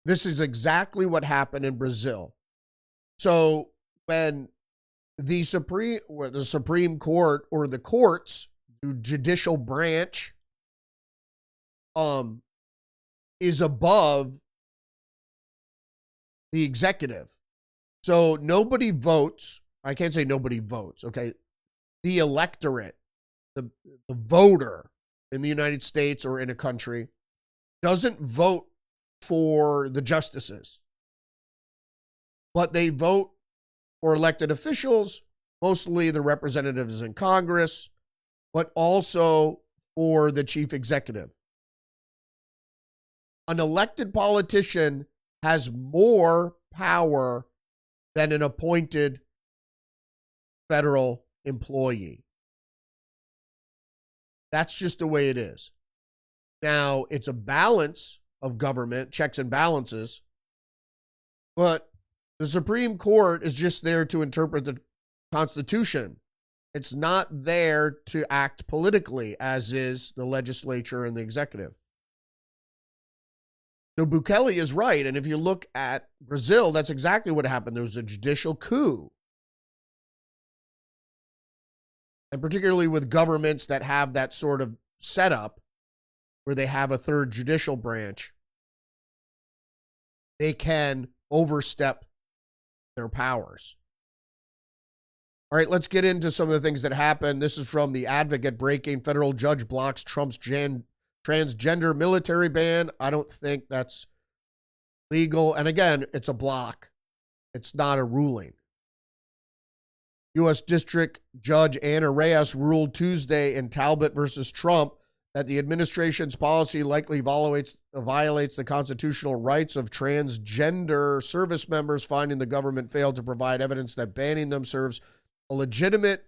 This is exactly what happened in Brazil. So when the Supreme Court or the courts, the judicial branch, is above the executive. So nobody votes. I can't say nobody votes, okay? The electorate, the voter in the United States or in a country doesn't vote for the justices, but they vote for elected officials, mostly the representatives in Congress, but also for the chief executive. An elected politician has more power than an appointed federal employee. That's just the way it is. Now, it's a balance of government, checks and balances, but the Supreme Court is just there to interpret the Constitution. It's not there to act politically, as is the legislature and the executive. So Bukele is right. And if you look at Brazil, that's exactly what happened. There was a judicial coup. And particularly with governments that have that sort of setup where they have a third judicial branch, they can overstep their powers. All right, let's get into some of the things that happened. This is from The Advocate. Breaking: federal judge blocks Trump's transgender military ban. I don't think that's legal. And again, it's a block. It's not a ruling. U.S. District Judge Anna Reyes ruled Tuesday in Talbot versus Trump that the administration's policy likely violates the constitutional rights of transgender service members, finding the government failed to provide evidence that banning them serves a legitimate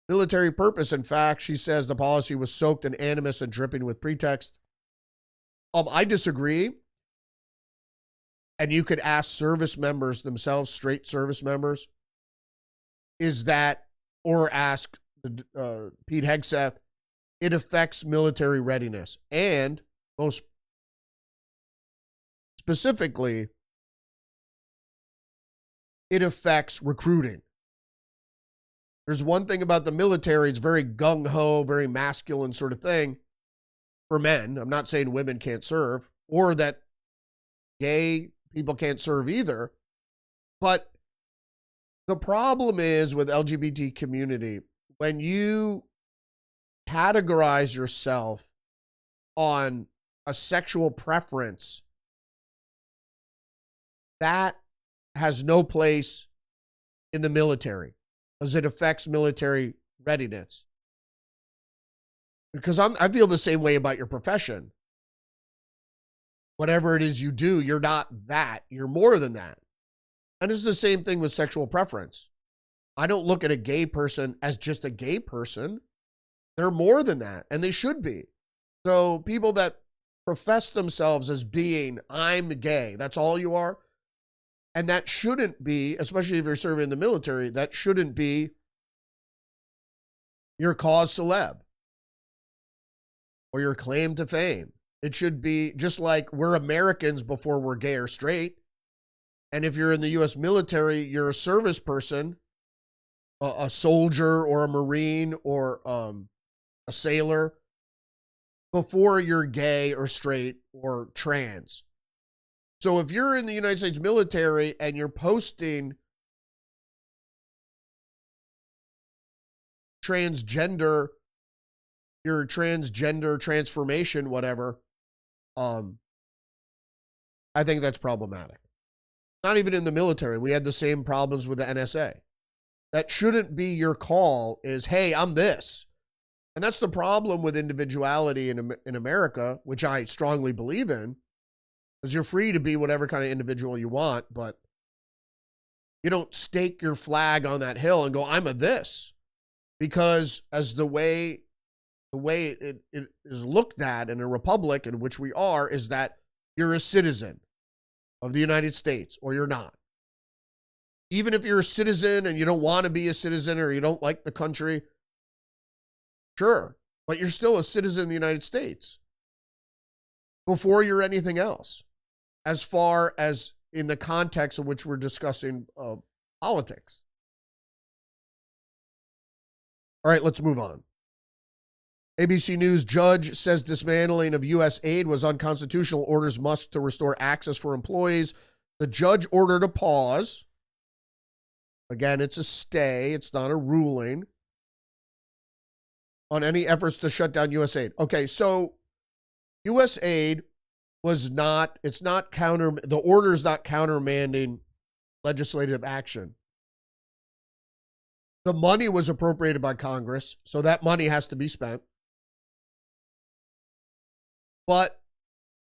military purpose. In fact, she says the policy was soaked in animus and dripping with pretext. I disagree. And you could ask service members themselves, straight service members, or ask Pete Hegseth, it affects military readiness. And most specifically, it affects recruiting. There's one thing about the military, it's very gung-ho, very masculine sort of thing for men. I'm not saying women can't serve or that gay people can't serve either. But the problem is with LGBT community, when you categorize yourself on a sexual preference, that has no place in the military because it affects military readiness. Because I feel the same way about your profession. Whatever it is you do, you're not that. You're more than that. And it's the same thing with sexual preference. I don't look at a gay person as just a gay person. They're more than that, and they should be. So people that profess themselves as being, I'm gay, that's all you are. And that shouldn't be, especially if you're serving in the military, that shouldn't be your cause celeb or your claim to fame. It should be just like we're Americans before we're gay or straight. And if you're in the U.S. military, you're a service person, a soldier or a Marine or a sailor, before you're gay or straight or trans. So if you're in the United States military and you're posting transgender, your transgender transformation, whatever, I think that's problematic. Not even in the military. We had the same problems with the NSA. That shouldn't be your call is, hey, I'm this. And that's the problem with individuality in America, which I strongly believe in, because you're free to be whatever kind of individual you want, but you don't stake your flag on that hill and go, I'm a this. Because as the way it is looked at in a republic, in which we are, is that you're a citizen of the United States or you're not. Even if you're a citizen and you don't want to be a citizen or you don't like the country, sure, but you're still a citizen of the United States. before you're anything else, as far as in the context of which we're discussing politics. All right, let's move on. ABC News judge says dismantling of U.S. aid was unconstitutional, orders Musk to restore access for employees. The judge ordered a pause. Again, it's a stay. It's not a ruling on any efforts to shut down U.S. aid. Okay, so U.S. aid was not, it's not counter, the order is not countermanding legislative action. The money was appropriated by Congress, so that money has to be spent. But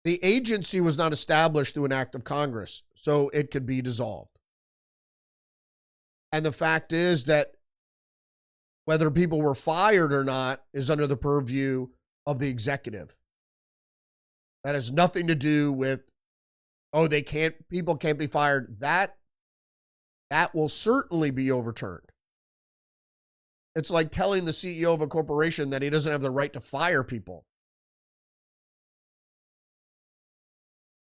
the agency was not established through an act of Congress, so it could be dissolved. And the fact is that whether people were fired or not is under the purview of the executive. That has nothing to do with, oh, people can't be fired. That will certainly be overturned. It's like telling the CEO of a corporation that he doesn't have the right to fire people.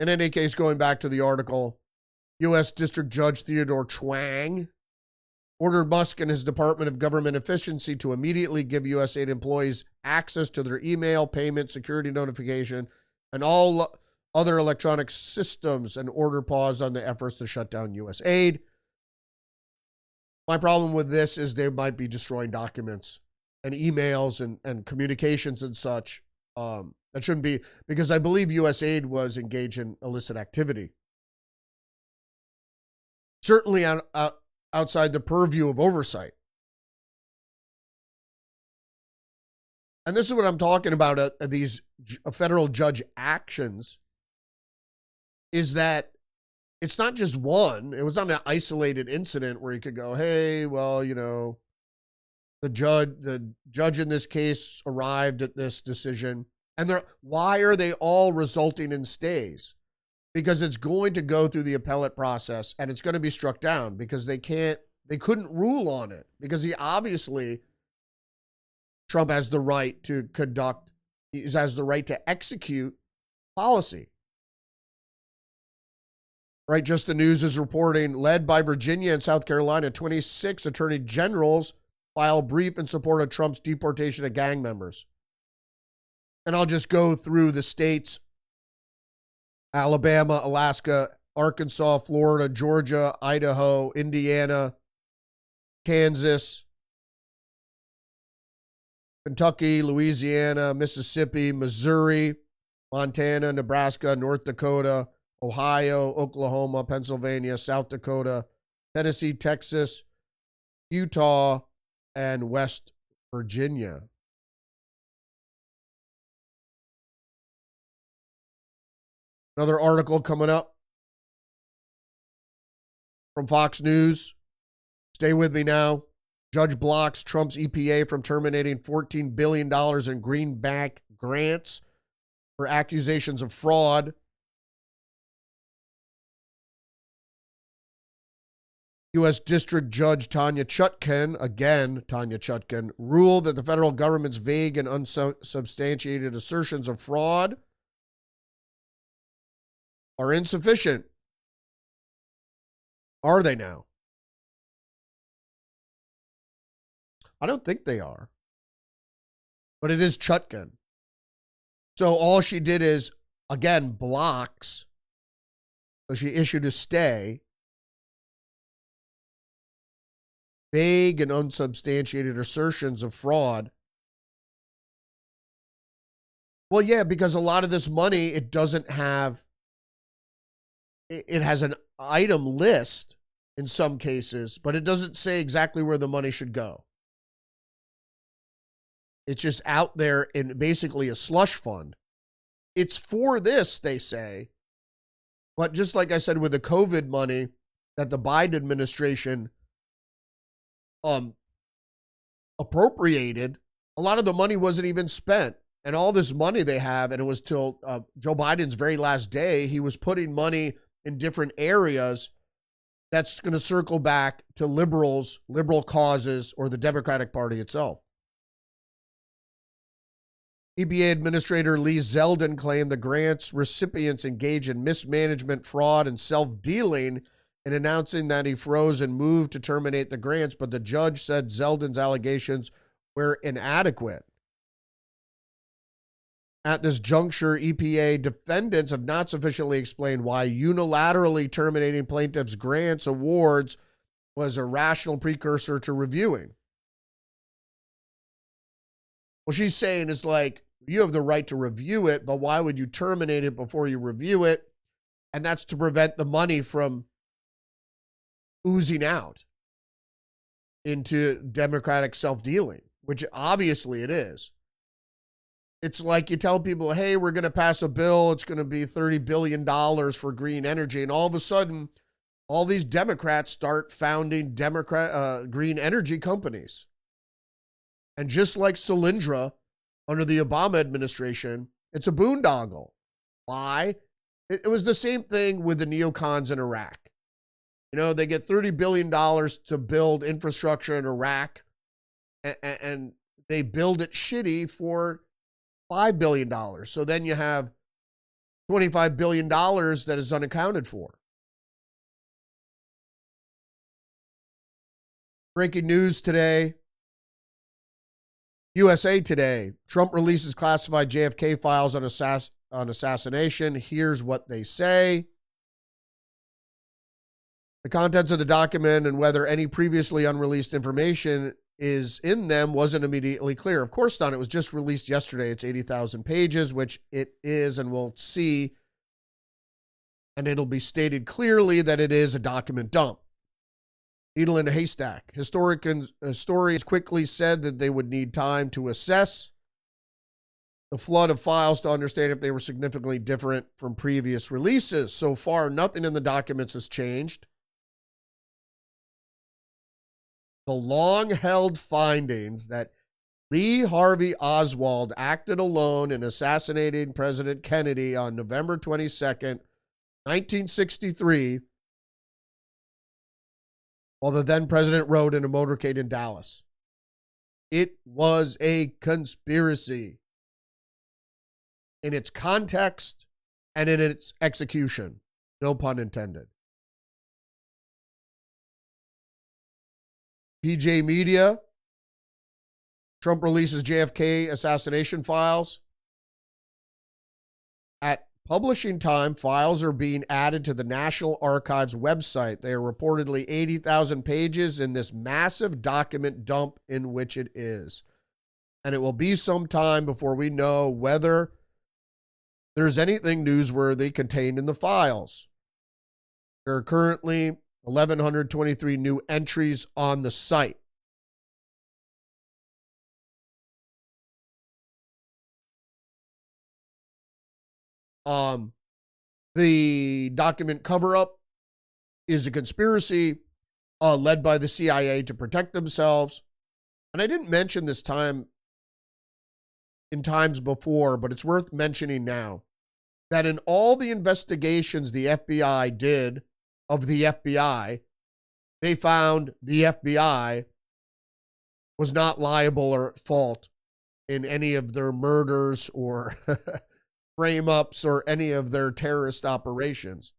In any case, going back to the article, U.S. District Judge Theodore Chuang ordered Musk and his Department of Government Efficiency to immediately give USAID employees access to their email, payment, security notification, and all other electronic systems, and order pause on the efforts to shut down USAID. My problem with this is they might be destroying documents and emails and communications and such. That shouldn't be, because I believe USAID was engaged in illicit activity. Certainly outside the purview of oversight. And this is what I'm talking about, these federal judge actions, is that it's not just one. It was not an isolated incident where you could go, hey, well, you know, the judge in this case arrived at this decision. And why are they all resulting in stays? Because it's going to go through the appellate process and it's going to be struck down because they couldn't rule on it because Trump has the right to has the right to execute policy. Right, Just the News is reporting, led by Virginia and South Carolina, 26 attorney generals file brief in support of Trump's deportation of gang members. And I'll just go through the states: Alabama, Alaska, Arkansas, Florida, Georgia, Idaho, Indiana, Kansas, Kentucky, Louisiana, Mississippi, Missouri, Montana, Nebraska, North Dakota, Ohio, Oklahoma, Pennsylvania, South Dakota, Tennessee, Texas, Utah, and West Virginia. Another article coming up from Fox News. Stay with me now. Judge blocks Trump's EPA from terminating $14 billion in greenback grants for accusations of fraud. U.S. District Judge Tanya Chutkan, ruled that the federal government's vague and unsubstantiated assertions of fraud are insufficient. Are they now? I don't think they are. But it is Chutkan. So all she did is, again, blocks. So she issued a stay. Vague and unsubstantiated assertions of fraud. Well, yeah, because a lot of this money, it doesn't have, it has an item list in some cases, but it doesn't say exactly where the money should go. It's just out there in basically a slush fund. It's for this, they say. But just like I said with the COVID money that the Biden administration appropriated, a lot of the money wasn't even spent. And all this money they have, and it was till Joe Biden's very last day, he was putting money in different areas that's going to circle back to liberal causes, or the Democratic Party itself. EPA Administrator Lee Zeldin claimed the grant's recipients engaged in mismanagement, fraud, and self-dealing in announcing that he froze and moved to terminate the grants, but the judge said Zeldin's allegations were inadequate. At this juncture, EPA defendants have not sufficiently explained why unilaterally terminating plaintiffs' grants awards was a rational precursor to reviewing. What she's saying is like, you have the right to review it, but why would you terminate it before you review it? And that's to prevent the money from oozing out into democratic self-dealing, which obviously it is. It's like you tell people, hey, we're going to pass a bill. It's going to be $30 billion for green energy. And all of a sudden, all these Democrats start founding green energy companies. And just like Solyndra under the Obama administration, it's a boondoggle. Why? It was the same thing with the neocons in Iraq. You know, they get $30 billion to build infrastructure in Iraq, and they build it shitty for $5 billion. So then you have $25 billion that is unaccounted for. Breaking news today. USA Today. Trump releases classified JFK files on assassination. Here's what they say. The contents of the document and whether any previously unreleased information is in them wasn't immediately clear. Of course not. It was just released yesterday. It's 80,000 pages, which it is, and we'll see. And it'll be stated clearly that it is a document dump. Needle in a haystack. Historians quickly said that they would need time to assess the flood of files to understand if they were significantly different from previous releases. So far, nothing in the documents has changed. The long-held findings that Lee Harvey Oswald acted alone in assassinating President Kennedy on November 22nd, 1963, while the then president rode in a motorcade in Dallas. It was a conspiracy in its context and in its execution. No pun intended. PJ Media. Trump releases JFK assassination files. At publishing time, files are being added to the National Archives website. They are reportedly 80,000 pages in this massive document dump in which it is. And it will be some time before we know whether there's anything newsworthy contained in the files. There are currently 1,123 new entries on the site. The document cover-up is a conspiracy led by the CIA to protect themselves. And I didn't mention this in times before, but it's worth mentioning now, that in all the investigations the FBI did of the FBI, they found the FBI was not liable or at fault in any of their murders or frame-ups or any of their terrorist operations.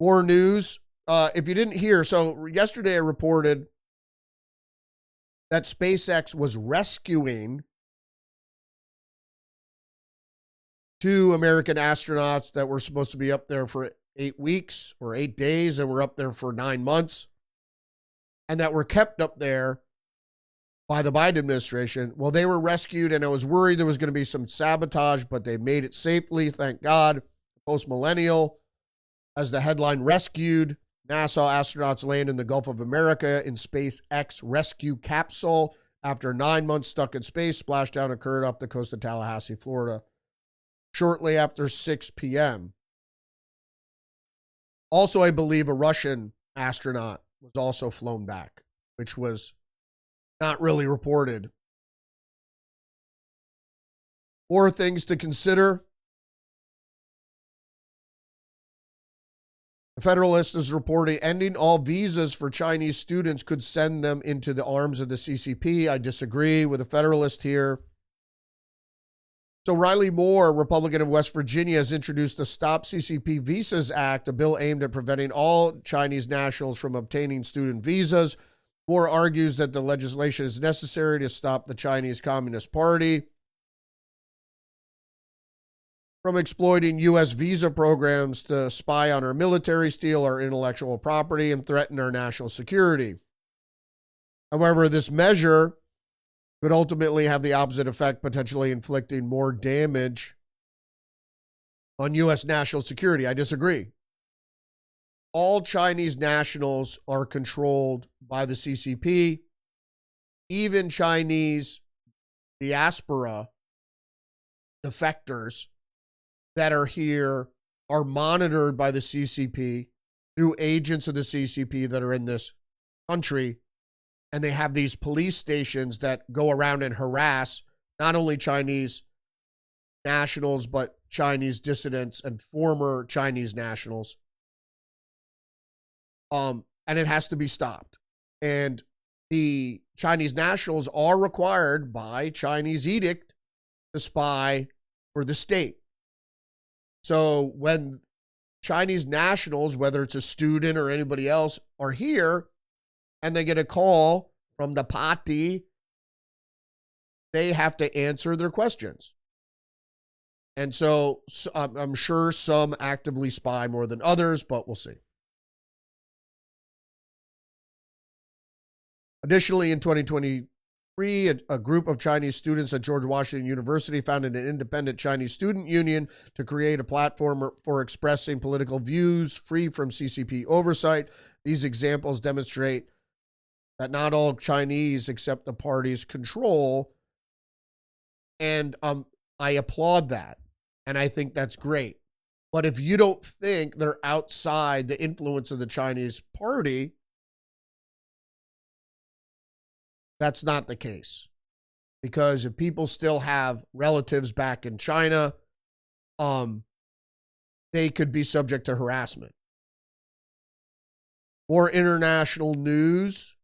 More news. If you didn't hear, so yesterday I reported that SpaceX was rescuing 2 American astronauts that were supposed to be up there for 8 weeks or 8 days and were up there for 9 months and that were kept up there by the Biden administration. Well, they were rescued, and I was worried there was going to be some sabotage, but they made it safely, thank God. Post-millennial, as the headline, rescued NASA astronauts land in the Gulf of America in SpaceX rescue capsule after 9 months stuck in space. Splashdown occurred off the coast of Tallahassee, Florida, shortly after 6 p.m. Also, I believe a Russian astronaut was also flown back, which was not really reported. More things to consider. The Federalist is reporting ending all visas for Chinese students could send them into the arms of the CCP. I disagree with the Federalist here. So Riley Moore, Republican of West Virginia, has introduced the Stop CCP Visas Act, a bill aimed at preventing all Chinese nationals from obtaining student visas. Moore argues that the legislation is necessary to stop the Chinese Communist Party from exploiting U.S. visa programs to spy on our military, steal our intellectual property, and threaten our national security. However, this measure could ultimately have the opposite effect, potentially inflicting more damage on U.S. national security. I disagree. All Chinese nationals are controlled by the CCP. Even Chinese diaspora defectors that are here are monitored by the CCP through agents of the CCP that are in this country. And they have these police stations that go around and harass not only Chinese nationals, but Chinese dissidents and former Chinese nationals. And it has to be stopped. And the Chinese nationals are required by Chinese edict to spy for the state. So when Chinese nationals, whether it's a student or anybody else, are here and they get a call from the party, they have to answer their questions. And so I'm sure some actively spy more than others, but we'll see. Additionally, in 2023, a group of Chinese students at George Washington University founded an independent Chinese student union to create a platform for expressing political views free from CCP oversight. These examples demonstrate that not all Chinese accept the party's control. And I applaud that. And I think that's great. But if you don't think they're outside the influence of the Chinese party, that's not the case. Because if people still have relatives back in China, they could be subject to harassment. More international news.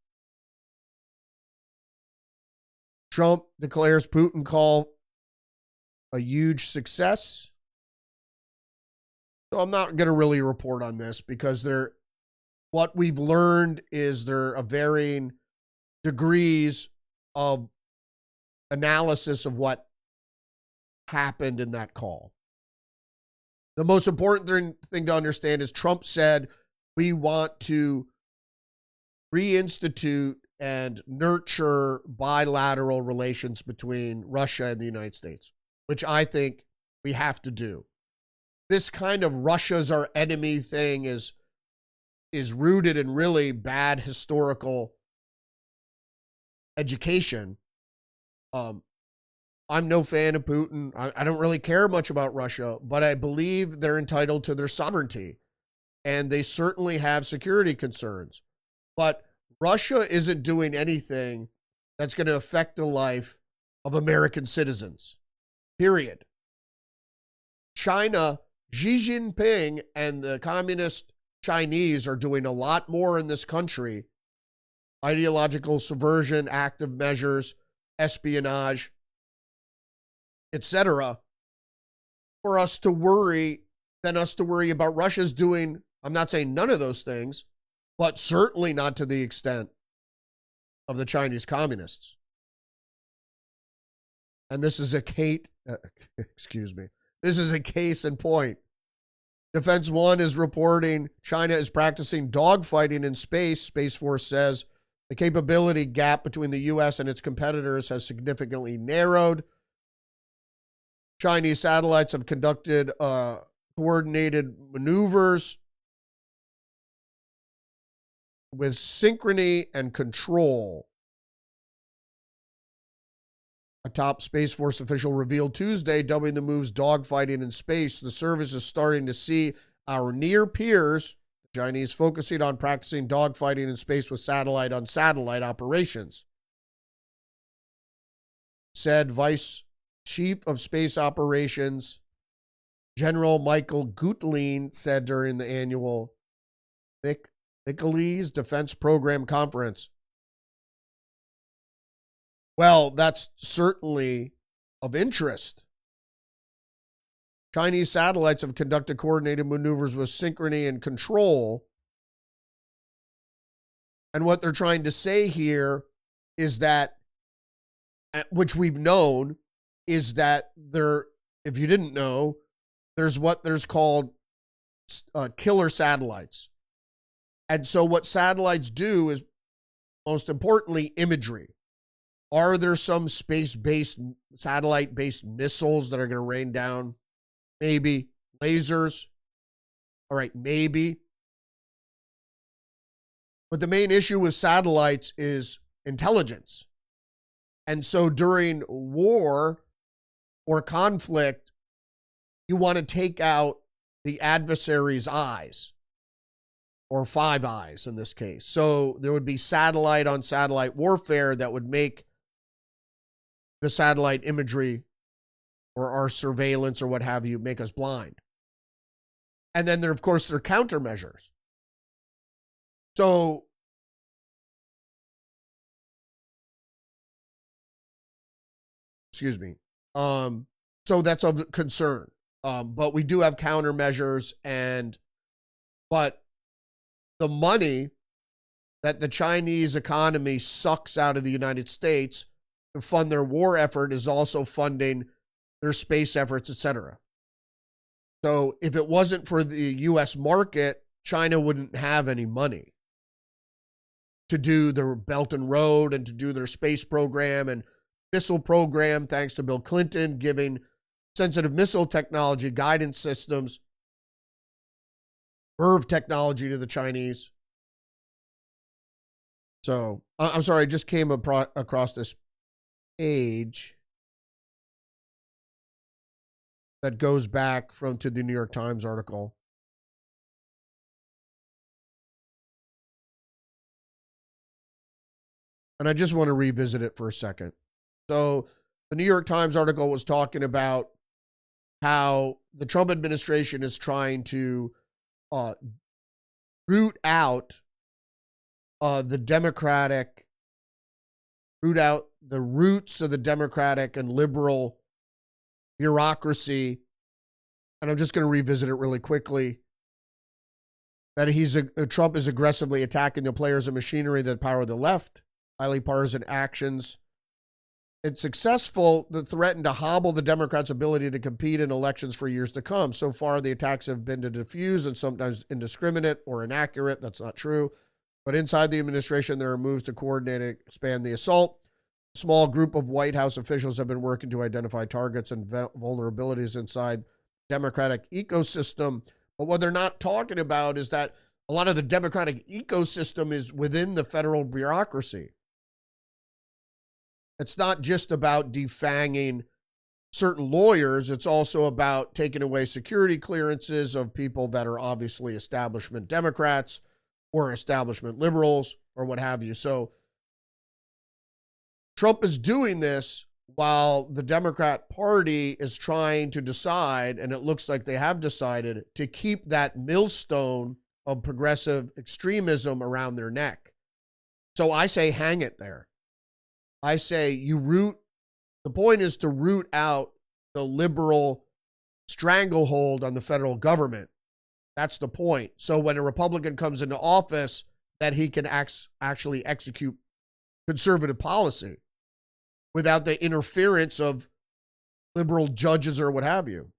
Trump declares Putin call a huge success. So I'm not going to really report on this because what we've learned is there are varying degrees of analysis of what happened in that call. The most important thing to understand is Trump said we want to reinstitute and nurture bilateral relations between Russia and the United States, which I think we have to do. This kind of Russia's our enemy thing is rooted in really bad historical education. I'm no fan of Putin. I don't really care much about Russia, but I believe they're entitled to their sovereignty. And they certainly have security concerns. But Russia isn't doing anything that's going to affect the life of American citizens. Period. China, Xi Jinping, and the communist Chinese are doing a lot more in this country. Ideological subversion, active measures, espionage, etc., for us to worry than us to worry about Russia's doing, I'm not saying none of those things, but certainly not to the extent of the Chinese communists. And this is a this is a case in point. Defense One is reporting China is practicing dogfighting in space. Space Force says the capability gap between the U.S. and its competitors has significantly narrowed. Chinese satellites have conducted coordinated maneuvers with synchrony and control. A top Space Force official revealed Tuesday, dubbing the moves dogfighting in space. The service is starting to see our near peers, the Chinese, focusing on practicing dogfighting in space with satellite-on-satellite operations. Said Vice Chief of Space Operations General Michael Gutlein said during the annual Nicolaes Defense Program Conference. Well, that's certainly of interest. Chinese satellites have conducted coordinated maneuvers with synchrony and control. And what they're trying to say here is that, which we've known, is that there, if you didn't know, there's called killer satellites. And so what satellites do is, most importantly, imagery. Are there some space-based, satellite-based missiles that are going to rain down? Maybe. Lasers? All right, maybe. But the main issue with satellites is intelligence. And so during war or conflict, you want to take out the adversary's eyes, or five eyes in this case. So there would be satellite on satellite warfare that would make the satellite imagery or our surveillance or what have you make us blind. And then there, of course, there are countermeasures. So excuse me. So that's of concern. But we do have countermeasures, but the money that the Chinese economy sucks out of the United States to fund their war effort is also funding their space efforts, etc. So if it wasn't for the U.S. market, China wouldn't have any money to do their Belt and Road and to do their space program and missile program, thanks to Bill Clinton giving sensitive missile technology, guidance systems, Verve technology to the Chinese. So, I'm sorry, I just came across this page that goes back to the New York Times article. And I just want to revisit it for a second. So, the New York Times article was talking about how the Trump administration is trying to root out the roots of the Democratic and liberal bureaucracy. And I'm just going to revisit it really quickly. That Trump is aggressively attacking the players and machinery that power the left, highly partisan actions. It's successful that threatened to hobble the Democrats' ability to compete in elections for years to come. So far, the attacks have been to diffuse and sometimes indiscriminate or inaccurate. That's not true. But inside the administration, there are moves to coordinate and expand the assault. A small group of White House officials have been working to identify targets and vulnerabilities inside Democratic ecosystem. But what they're not talking about is that a lot of the Democratic ecosystem is within the federal bureaucracy. It's not just about defanging certain lawyers. It's also about taking away security clearances of people that are obviously establishment Democrats or establishment liberals or what have you. So Trump is doing this while the Democrat Party is trying to decide, and it looks like they have decided, to keep that millstone of progressive extremism around their neck. So I say hang it there. I say the point is to root out the liberal stranglehold on the federal government. That's the point. So when a Republican comes into office, that he can actually execute conservative policy without the interference of liberal judges or what have you.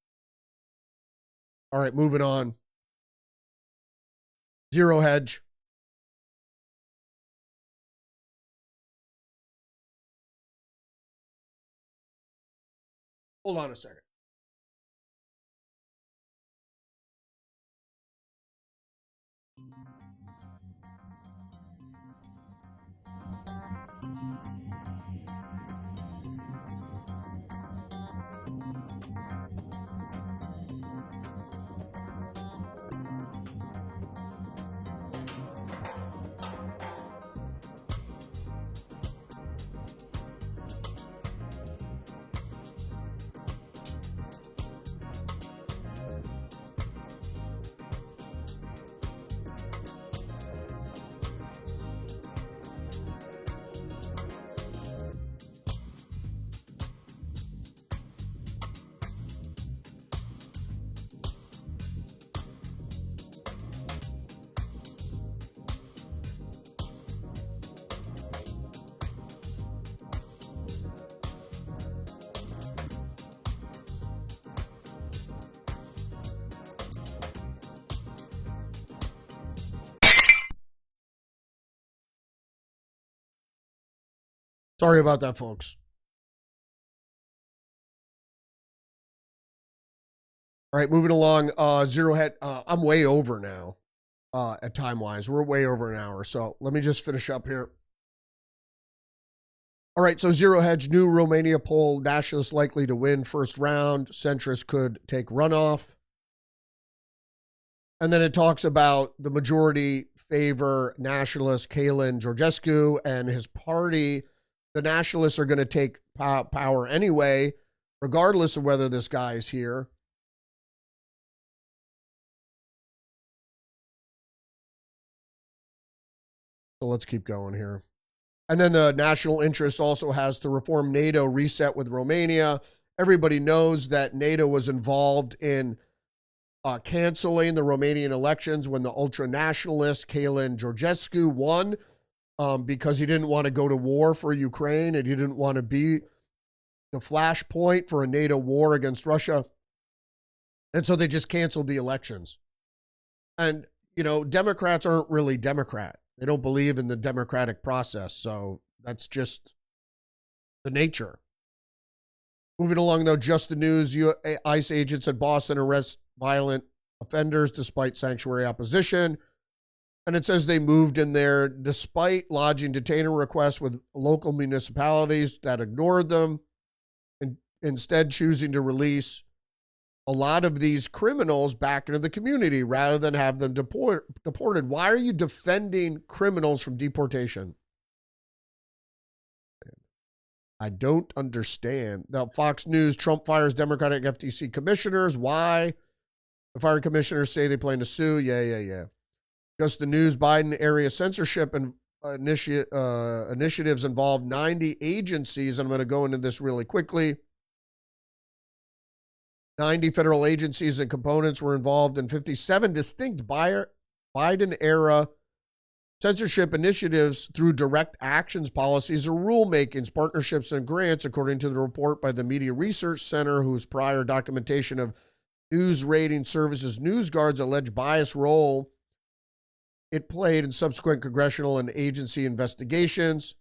All right, moving on. Zero Hedge. Hold on a second. Sorry about that, folks. All right, moving along. Zero Hedge. I'm way over now at time-wise. We're way over an hour, so let me just finish up here. All right, so Zero Hedge, new Romania poll, nationalists likely to win first round. Centrists could take runoff. And then it talks about the majority favor nationalist Kalin Georgescu and his party. The nationalists are going to take power anyway, regardless of whether this guy is here. So let's keep going here. And then the national interest also has to reform NATO, reset with Romania. Everybody knows that NATO was involved in canceling the Romanian elections when the ultra-nationalist Kalin Georgescu won because he didn't want to go to war for Ukraine and he didn't want to be the flashpoint for a NATO war against Russia. And so they just canceled the elections. And, you know, Democrats aren't really Democrat. They don't believe in the democratic process. So that's just the nature. Moving along, though, just the news. ICE agents at Boston arrest violent offenders despite sanctuary opposition. And it says they moved in there despite lodging detainer requests with local municipalities that ignored them, and instead choosing to release a lot of these criminals back into the community rather than have them deported. Why are you defending criminals from deportation? I don't understand. Now, Fox News, Trump fires Democratic FTC commissioners. Why? The fired commissioners say they plan to sue. Yeah. Just the news, Biden area censorship and initiatives involve 90 agencies. I'm going to go into this really quickly. 90 federal agencies and components were involved in 57 distinct Biden-era censorship initiatives through direct actions policies or rulemakings, partnerships, and grants, according to the report by the Media Research Center, whose prior documentation of news rating services NewsGuard's alleged bias role it played in subsequent congressional and agency investigations.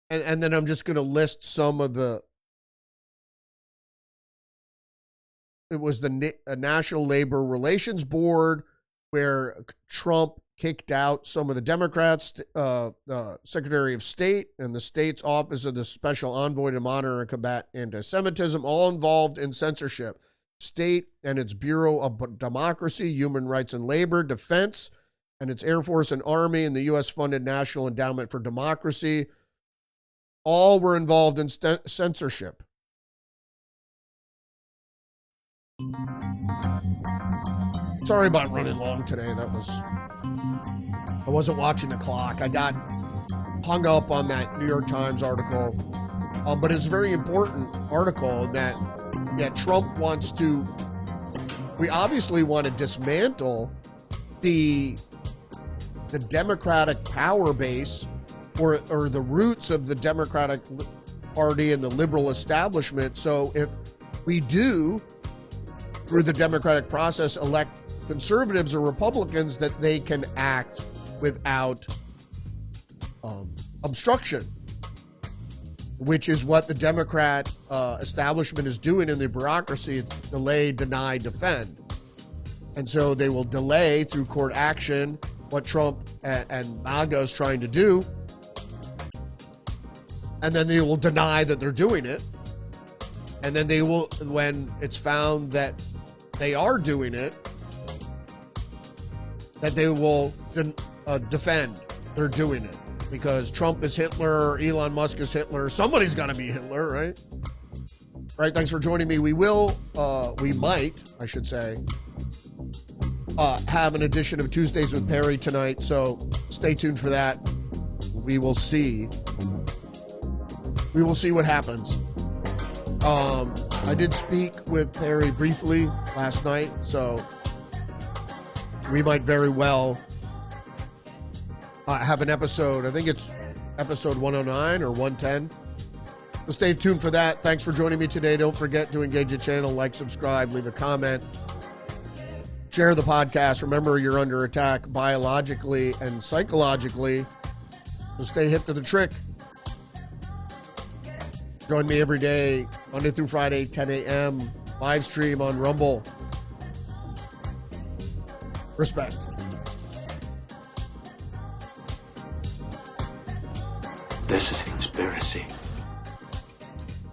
And then I'm just going to list some of the. It was the National Labor Relations Board where Trump kicked out some of the Democrats, Secretary of State and the state's Office of the Special Envoy to Monitor and Combat Anti-Semitism, all involved in censorship. State and its Bureau of Democracy, Human Rights and Labor, Defense, and its Air Force and Army, and the U.S.-funded National Endowment for Democracy, all were involved in censorship. Sorry about running long today. I wasn't watching the clock. I got hung up on that New York Times article. But it's a very important article that Trump wants to, we obviously want to dismantle the Democratic power base or the roots of the Democratic Party and the liberal establishment. So if we do, through the democratic process, elect conservatives or Republicans, that they can act without obstruction, which is what the Democrat establishment is doing in the bureaucracy: delay, deny, defend. And so they will delay through court action what Trump and MAGA is trying to do, and then they will deny that they're doing it. And then they will, when it's found that they are doing it, that they will defend they're doing it. Because Trump is Hitler, Elon Musk is Hitler. Somebody's got to be Hitler, right? All right, thanks for joining me. We might, I should say, have an edition of Tuesdays with Perry tonight, so stay tuned for that. We will see. We will see what happens. I did speak with Perry briefly last night, so we might very well have an episode. I think it's episode 109 or 110. So stay tuned for that. Thanks for joining me today. Don't forget to engage the channel, like, subscribe, leave a comment, share the podcast. Remember, you're under attack biologically and psychologically, so stay hip to the trick. Join me every day, Monday through Friday, 10 a.m. Live stream on Rumble. Respect. This is a conspiracy.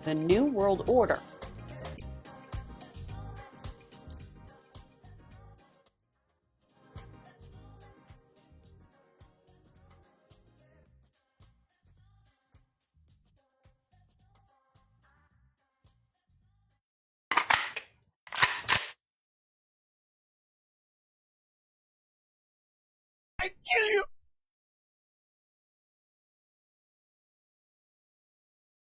The New World Order. I kill you.